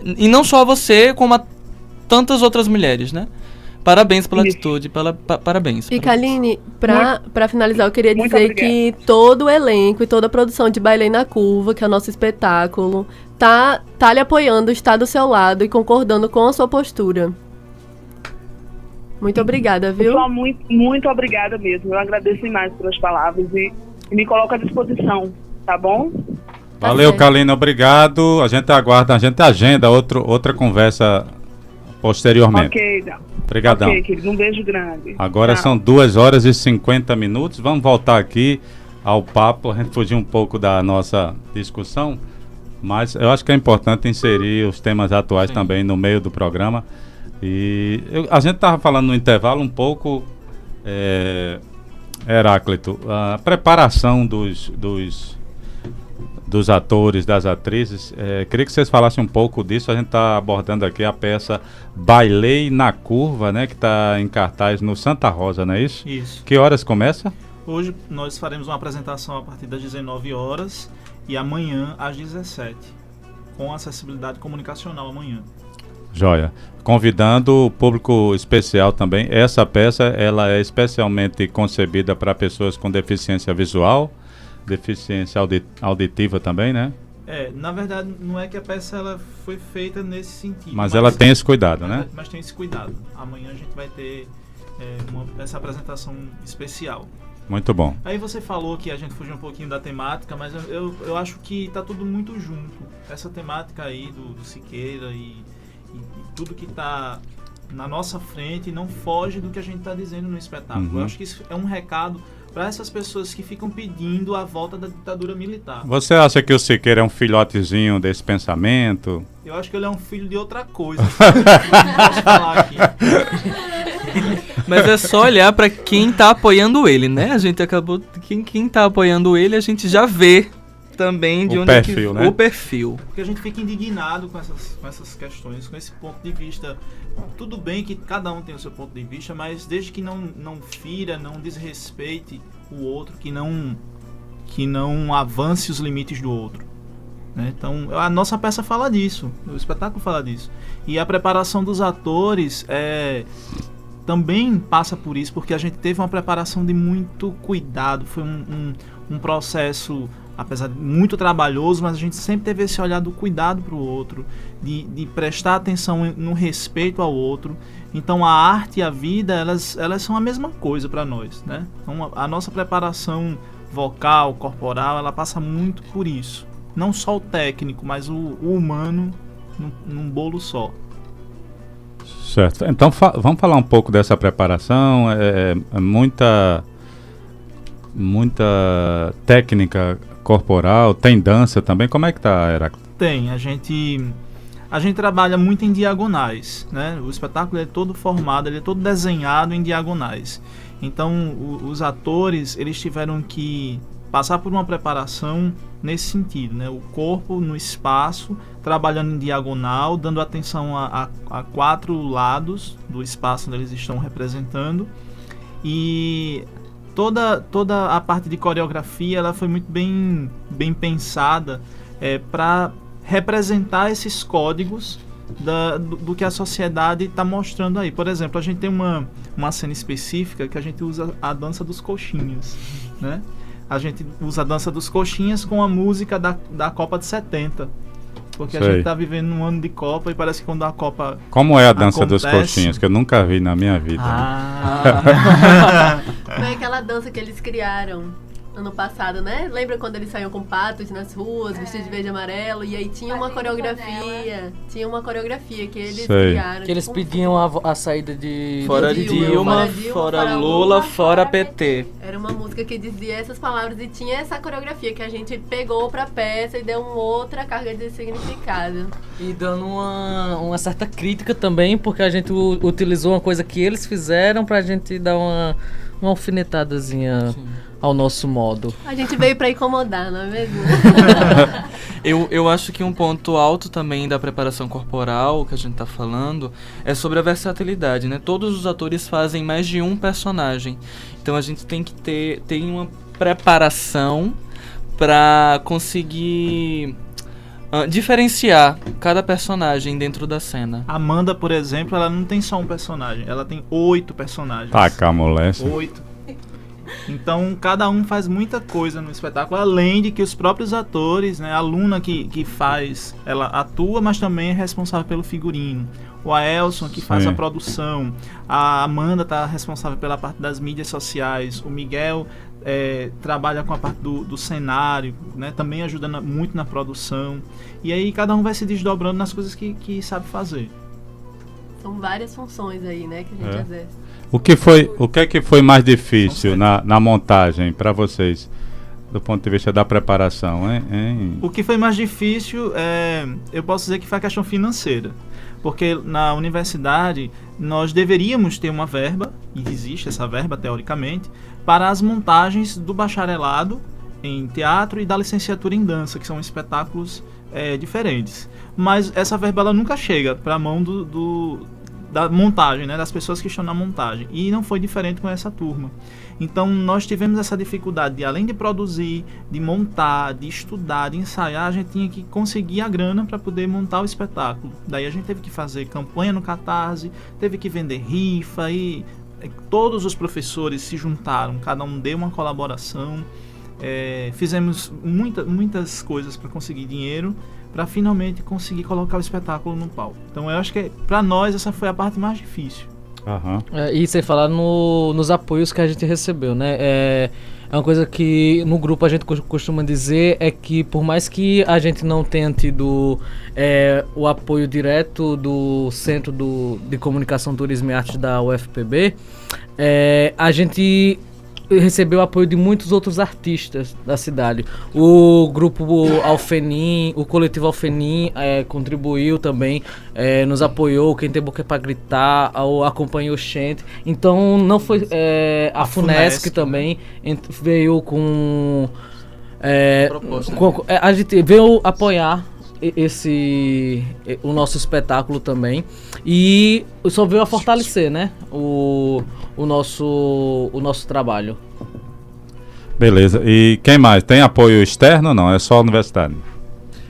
[SPEAKER 4] e não só a você, como a tantas outras mulheres, né? Parabéns pela atitude, parabéns.
[SPEAKER 7] E Kaline, pra finalizar, eu queria
[SPEAKER 15] Muito
[SPEAKER 7] dizer
[SPEAKER 15] obrigada.
[SPEAKER 7] que todo o elenco e toda a produção de Bailei na Curva, que é o nosso espetáculo, tá lhe apoiando, está do seu lado e concordando com a sua postura. Muito obrigada, viu?
[SPEAKER 15] Pessoal, muito obrigada mesmo. Eu agradeço demais pelas palavras e me coloco à disposição, tá bom?
[SPEAKER 3] Valeu, Kaline, obrigado. A gente aguarda, a gente agenda outra conversa posteriormente.
[SPEAKER 15] Ok, Dan.
[SPEAKER 3] Obrigadão.
[SPEAKER 15] Ok, querido. Um beijo grande.
[SPEAKER 3] Agora
[SPEAKER 15] Tchau.
[SPEAKER 3] são 2h50. Vamos voltar aqui ao papo. A gente fugiu um pouco da nossa discussão, mas eu acho que é importante inserir os temas atuais também no meio do programa. E a gente estava falando no intervalo um pouco, Heráclito, a preparação dos atores, das atrizes. Queria que vocês falassem um pouco disso. A gente está abordando aqui a peça Bailei na Curva, né, que está em cartaz no Santa Rosa, não é isso?
[SPEAKER 5] Isso.
[SPEAKER 3] Que horas começa?
[SPEAKER 5] Hoje nós faremos uma apresentação a partir das 19 horas e amanhã às 17, com acessibilidade comunicacional amanhã.
[SPEAKER 3] Joia. Convidando o público especial também. Essa peça ela é especialmente concebida para pessoas com deficiência visual, deficiência auditiva também, né?
[SPEAKER 5] Na verdade, não é que a peça ela foi feita nesse sentido.
[SPEAKER 3] Mas ela tem esse cuidado, né?
[SPEAKER 5] Mas tem esse cuidado. Amanhã a gente vai ter essa apresentação especial.
[SPEAKER 3] Muito bom.
[SPEAKER 5] Aí você falou que a gente fugiu um pouquinho da temática, mas eu acho que está tudo muito junto. Essa temática aí do Siqueira e tudo que está na nossa frente não foge do que a gente está dizendo no espetáculo.
[SPEAKER 3] Uhum.
[SPEAKER 5] Eu acho que isso é um recado para essas pessoas que ficam pedindo a volta da ditadura militar.
[SPEAKER 3] Você acha que o Siqueira é um filhotezinho desse pensamento?
[SPEAKER 5] Eu acho que ele é um filho de outra coisa. Não posso falar aqui.
[SPEAKER 4] Mas é só olhar para quem tá apoiando ele, né? A gente acabou... Quem tá apoiando ele, a gente já vê também de
[SPEAKER 3] O
[SPEAKER 4] onde
[SPEAKER 3] perfil, né?
[SPEAKER 4] O perfil.
[SPEAKER 5] Porque a gente fica indignado com essas questões, com esse ponto de vista. Tudo bem que cada um tem o seu ponto de vista, mas desde que não fira, não desrespeite o outro, que não avance os limites do outro. Né? Então, a nossa peça fala disso, o espetáculo fala disso. E a preparação dos atores também passa por isso, porque a gente teve uma preparação de muito cuidado, foi um processo apesar de muito trabalhoso, mas a gente sempre teve esse olhar do cuidado para o outro, de prestar atenção no respeito ao outro. Então a arte e a vida, elas são a mesma coisa para nós, né? Então a nossa preparação vocal, corporal, ela passa muito por isso. Não só o técnico, mas o humano num bolo só.
[SPEAKER 3] Certo. Então vamos falar um pouco dessa preparação. Muita técnica corporal, tem dança também. Como é que tá, Heráclito?
[SPEAKER 5] Tem, a gente trabalha muito em diagonais, né? O espetáculo é todo formado, ele é todo desenhado em diagonais. Então, os atores, eles tiveram que passar por uma preparação nesse sentido, né? O corpo no espaço, trabalhando em diagonal, dando atenção a 4 lados do espaço onde eles estão representando. E toda a parte de coreografia, ela foi muito bem pensada para representar esses códigos do que a sociedade está mostrando aí. Por exemplo, a gente tem uma cena específica que a gente usa a dança dos coxinhas, né? A gente usa a dança dos coxinhas com a música da Copa de 70. Porque
[SPEAKER 3] Sei.
[SPEAKER 5] a gente está vivendo um ano de Copa e parece que quando a Copa
[SPEAKER 3] Como é a dança dos
[SPEAKER 5] acontece-
[SPEAKER 3] coxinhas? Que eu nunca vi na minha vida.
[SPEAKER 7] Foi aquela dança que eles criaram ano passado, né? Lembra quando eles saíam com patos nas ruas, vestidos de verde e amarelo? E aí tinha uma coreografia. Tinha uma coreografia que eles criaram.
[SPEAKER 6] Que eles
[SPEAKER 7] tipo,
[SPEAKER 6] pediam a saída de
[SPEAKER 4] Fora Dilma, fora Lula, fora PT.
[SPEAKER 7] Era uma música que dizia essas palavras e tinha essa coreografia que a gente pegou pra peça e deu uma outra carga de significado.
[SPEAKER 6] E dando uma certa crítica também, porque a gente utilizou uma coisa que eles fizeram pra gente dar uma alfinetadazinha ao nosso modo.
[SPEAKER 7] A gente veio pra incomodar, não é mesmo?
[SPEAKER 4] Eu acho que um ponto alto também da preparação corporal que a gente tá falando é sobre a versatilidade, né? Todos os atores fazem mais de um personagem. Então a gente tem que ter uma preparação para conseguir diferenciar cada personagem dentro da cena.
[SPEAKER 5] Amanda, por exemplo, ela não tem só um personagem, ela tem 8 personagens.
[SPEAKER 3] Taca a moléstia.
[SPEAKER 5] 8. Então, cada um faz muita coisa no espetáculo, além de que os próprios atores, né, a aluna que faz, ela atua, mas também é responsável pelo figurino. O Aelson, que faz
[SPEAKER 3] Sim.
[SPEAKER 5] a produção. A Amanda está responsável pela parte das mídias sociais. O Miguel trabalha com a parte do cenário, né, também ajuda muito na produção. E aí cada um vai se desdobrando nas coisas que sabe fazer.
[SPEAKER 7] São várias funções aí, né, que a gente exerce.
[SPEAKER 3] O que é que foi mais difícil na montagem para vocês, do ponto de vista da preparação, hein?
[SPEAKER 5] O que foi mais difícil, eu posso dizer que foi a questão financeira. Porque na universidade nós deveríamos ter uma verba, e existe essa verba teoricamente, para as montagens do bacharelado em teatro e da licenciatura em dança, que são espetáculos diferentes. Mas essa verba ela nunca chega para a mão da montagem, né, das pessoas que estão na montagem. E não foi diferente com essa turma. Então nós tivemos essa dificuldade de, além de produzir, de montar, de estudar, de ensaiar, a gente tinha que conseguir a grana para poder montar o espetáculo. Daí a gente teve que fazer campanha no Catarse, teve que vender rifa e todos os professores se juntaram, cada um deu uma colaboração. Fizemos muitas coisas para conseguir dinheiro, para finalmente conseguir colocar o espetáculo no palco. Então eu acho que para nós essa foi a parte mais difícil.
[SPEAKER 6] E sem falar nos apoios que a gente recebeu, né? É uma coisa que no grupo a gente costuma dizer é que por mais que a gente não tenha tido o apoio direto do Centro de Comunicação, Turismo e Arte da UFPB, a gente recebeu o apoio de muitos outros artistas da cidade. O grupo Alfenim, o coletivo Alfenim contribuiu também, nos apoiou. Quem tem boca pra gritar, acompanhou o Xente. Então não foi a Funesc também veio com a gente veio apoiar o nosso espetáculo também, e só veio a fortalecer, né, o nosso trabalho.
[SPEAKER 3] Beleza. E quem mais? Tem apoio externo ou não? É só a universidade?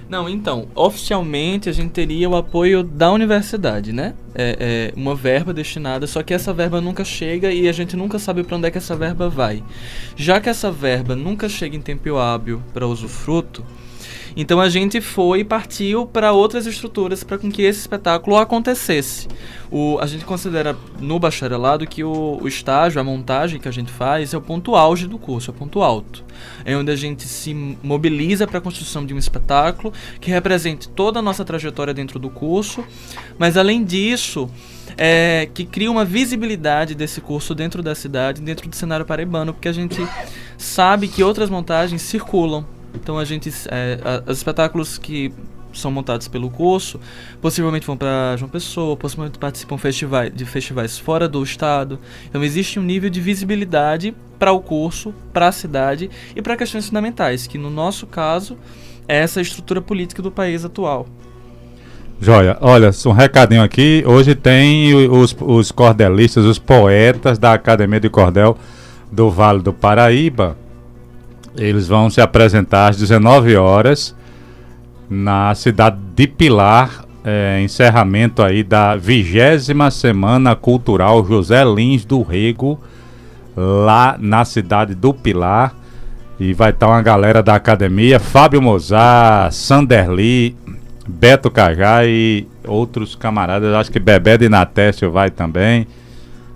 [SPEAKER 4] Não, então, oficialmente a gente teria o apoio da universidade, né? É uma verba destinada, só que essa verba nunca chega e a gente nunca sabe para onde é que essa verba vai. Já que essa verba nunca chega em tempo hábil para usufruto, então a gente partiu para outras estruturas para com que esse espetáculo acontecesse. A gente considera no bacharelado que o estágio, a montagem que a gente faz é o ponto auge do curso, é o ponto alto. É onde a gente se mobiliza para a construção de um espetáculo que represente toda a nossa trajetória dentro do curso, mas além disso, que cria uma visibilidade desse curso dentro da cidade, dentro do cenário paraibano, porque a gente sabe que outras montagens circulam. Então os espetáculos que são montados pelo curso possivelmente vão para João Pessoa, possivelmente participam de festivais fora do estado. Então existe um nível de visibilidade para o curso, para a cidade e para questões fundamentais, que no nosso caso é essa estrutura política do país atual.
[SPEAKER 3] Joia, olha, um recadinho aqui. Hoje tem os cordelistas, os poetas da Academia de Cordel do Vale do Paraíba. Eles vão se apresentar às 19 horas na cidade de Pilar, encerramento aí da 20ª Semana Cultural José Lins do Rego, lá na cidade do Pilar. E vai estar uma galera da academia, Fábio Mozart, Sanderli, Beto Cajá e outros camaradas. Acho que Bebé de Natécio vai também.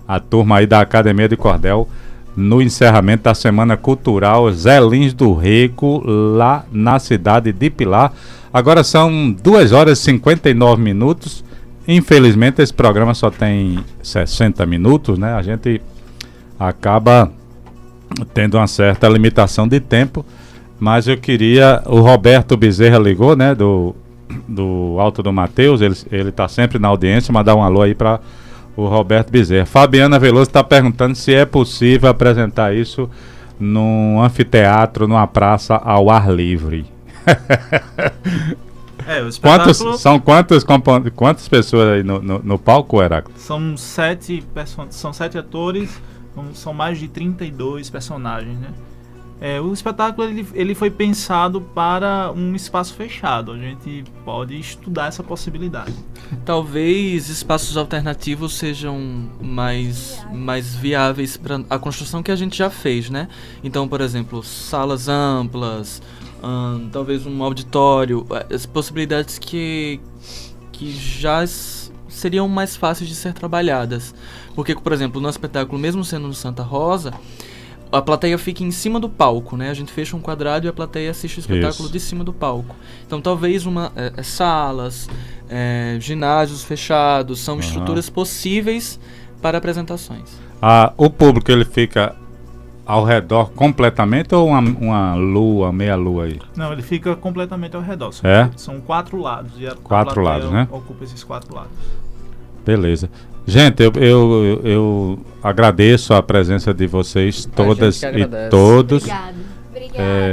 [SPEAKER 3] A turma aí da Academia de Cordel, no encerramento da Semana Cultural Zé Lins do Rego, lá na cidade de Pilar. Agora são 2 horas e 59 minutos. Infelizmente esse programa só tem 60 minutos, né? A gente acaba tendo uma certa limitação de tempo, mas eu queria... O Roberto Bezerra ligou, né? Do Alto do Mateus, ele está sempre na audiência, mandar um alô aí para o Roberto Bezerra. Fabiana Veloso está perguntando se é possível apresentar isso num anfiteatro, numa praça ao ar livre.
[SPEAKER 5] O espetáculo...
[SPEAKER 3] Quantas pessoas aí no palco, Heráclito?
[SPEAKER 5] São 7 atores, são mais de 32 personagens, né? O espetáculo ele foi pensado para um espaço fechado. A gente pode estudar essa possibilidade.
[SPEAKER 4] Talvez espaços alternativos sejam mais viáveis para a construção que a gente já fez, né? Então, por exemplo, salas amplas, talvez um auditório, as possibilidades que já seriam mais fáceis de ser trabalhadas. Porque, por exemplo, no espetáculo, mesmo sendo no Santa Rosa, a plateia fica em cima do palco, né? A gente fecha um quadrado e a plateia assiste o espetáculo de cima do palco. Então, talvez salas, ginásios fechados, são estruturas possíveis para apresentações.
[SPEAKER 3] O público, ele fica ao redor completamente ou uma lua, meia lua aí?
[SPEAKER 5] Não, ele fica completamente ao redor. São 4 lados. E a
[SPEAKER 3] 4 lados, né?
[SPEAKER 5] Ocupa esses 4 lados.
[SPEAKER 3] Beleza. Gente, eu agradeço a presença de vocês todas e todos.
[SPEAKER 8] Obrigada.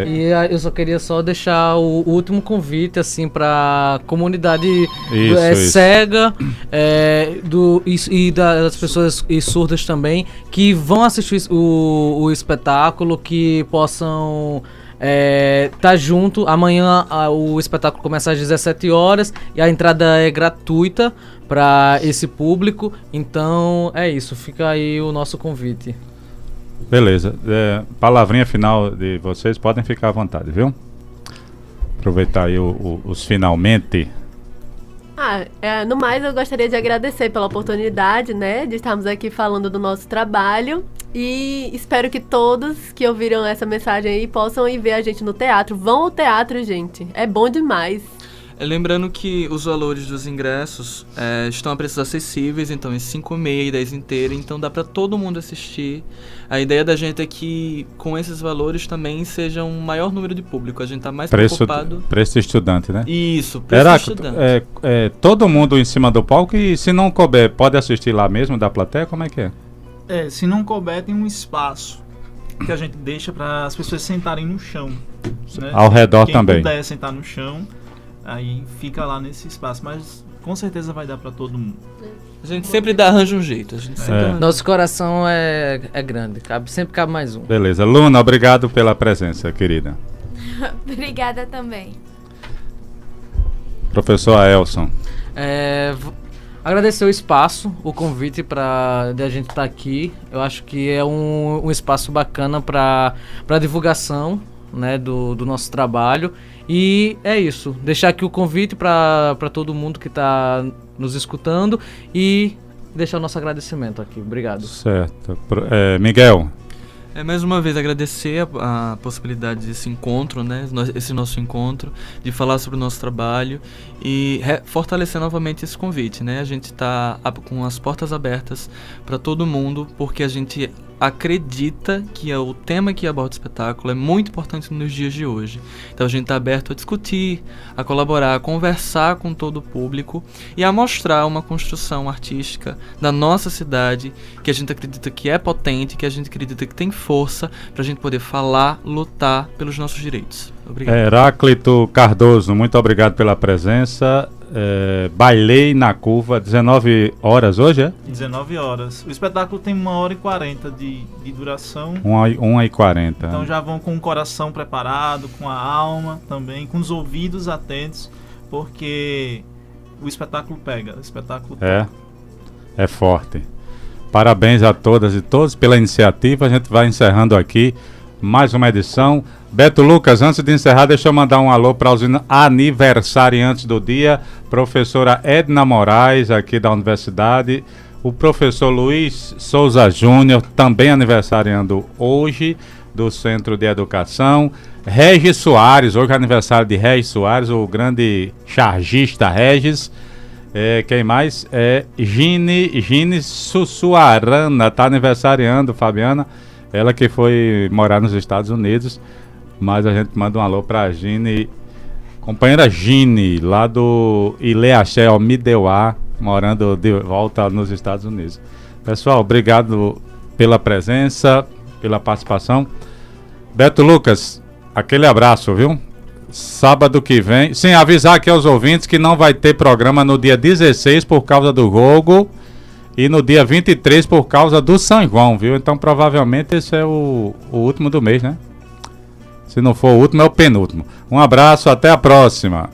[SPEAKER 6] E eu só queria deixar o último convite assim para comunidade cega e das pessoas surdas também, que vão assistir o espetáculo, que possam tá junto. Amanhã o espetáculo começa às 17 horas e a entrada é gratuita para esse público. Então é isso, fica aí o nosso convite.
[SPEAKER 3] Beleza, palavrinha final de vocês, podem ficar à vontade, viu? Aproveitar aí os finalmente.
[SPEAKER 7] No mais, eu gostaria de agradecer pela oportunidade, né, de estarmos aqui falando do nosso trabalho, e espero que todos que ouviram essa mensagem aí possam ir ver a gente no teatro. Vão ao teatro, gente, é bom demais.
[SPEAKER 4] Lembrando que os valores dos ingressos estão a preços acessíveis, então é 5,5 e 10 inteira, então dá para todo mundo assistir. A ideia da gente é que com esses valores também seja um maior número de público. A gente tá mais preocupado...
[SPEAKER 3] Preço estudante, né?
[SPEAKER 4] Isso, preço estudante.
[SPEAKER 3] Todo mundo em cima do palco, e se não couber, pode assistir lá mesmo da plateia? Como é que é?
[SPEAKER 5] Se não couber, tem um espaço que a gente deixa para as pessoas sentarem no chão, né?
[SPEAKER 3] Ao redor também.
[SPEAKER 5] Quem puder sentar no chão, aí fica lá nesse espaço, mas com certeza vai dar para todo mundo.
[SPEAKER 4] A gente sempre arranja um jeito.
[SPEAKER 6] Nosso coração é grande, sempre cabe mais um.
[SPEAKER 3] Beleza. Luna, obrigado pela presença, querida.
[SPEAKER 8] Obrigada também.
[SPEAKER 3] Professor Aelson.
[SPEAKER 6] Agradecer o espaço, o convite de a gente estar aqui. Eu acho que é um espaço bacana para divulgação, né, do nosso trabalho. E é isso, deixar aqui o convite para todo mundo que está nos escutando e deixar o nosso agradecimento aqui. Obrigado.
[SPEAKER 3] Certo. Miguel.
[SPEAKER 4] Mais uma vez agradecer a possibilidade desse encontro, né, esse nosso encontro, de falar sobre o nosso trabalho e fortalecer novamente esse convite, né? A gente está com as portas abertas para todo mundo, porque a gente acredita que o tema que aborda o espetáculo é muito importante nos dias de hoje. Então a gente está aberto a discutir, a colaborar, a conversar com todo o público e a mostrar uma construção artística da nossa cidade que a gente acredita que é potente, que a gente acredita que tem força para a gente poder falar, lutar pelos nossos direitos. Obrigado.
[SPEAKER 3] Heráclito Cardoso, muito obrigado pela presença. Bailei na Curva, 19 horas hoje, é?
[SPEAKER 5] 19 horas. O espetáculo tem 1h40 de duração.
[SPEAKER 3] 1h40.
[SPEAKER 5] Então já vão com o coração preparado, com a alma também, com os ouvidos atentos, porque o espetáculo pega. O espetáculo
[SPEAKER 3] é forte. Parabéns a todas e todos pela iniciativa. A gente vai encerrando aqui mais uma edição. Beto Lucas, antes de encerrar, deixa eu mandar um alô para os aniversariantes do dia. Professora Edna Moraes, aqui da universidade. O professor Luiz Souza Júnior, também aniversariando hoje, do Centro de Educação. Regis Soares, hoje é aniversário de Regis Soares, o grande chargista Regis. Quem mais? Gine Sussuarana, está aniversariando, Fabiana. Ela que foi morar nos Estados Unidos, mas a gente manda um alô pra Gine, companheira Gine, lá do Ileaxé, Mideuá, morando de volta nos Estados Unidos. Pessoal, obrigado pela presença, pela participação. Beto Lucas, aquele abraço, viu? Sábado que vem, sem avisar aqui aos ouvintes que não vai ter programa no dia 16 por causa do jogo. E no dia 23 por causa do São João, viu? Então provavelmente esse é o último do mês, né? Se não for o último, é o penúltimo. Um abraço, até a próxima.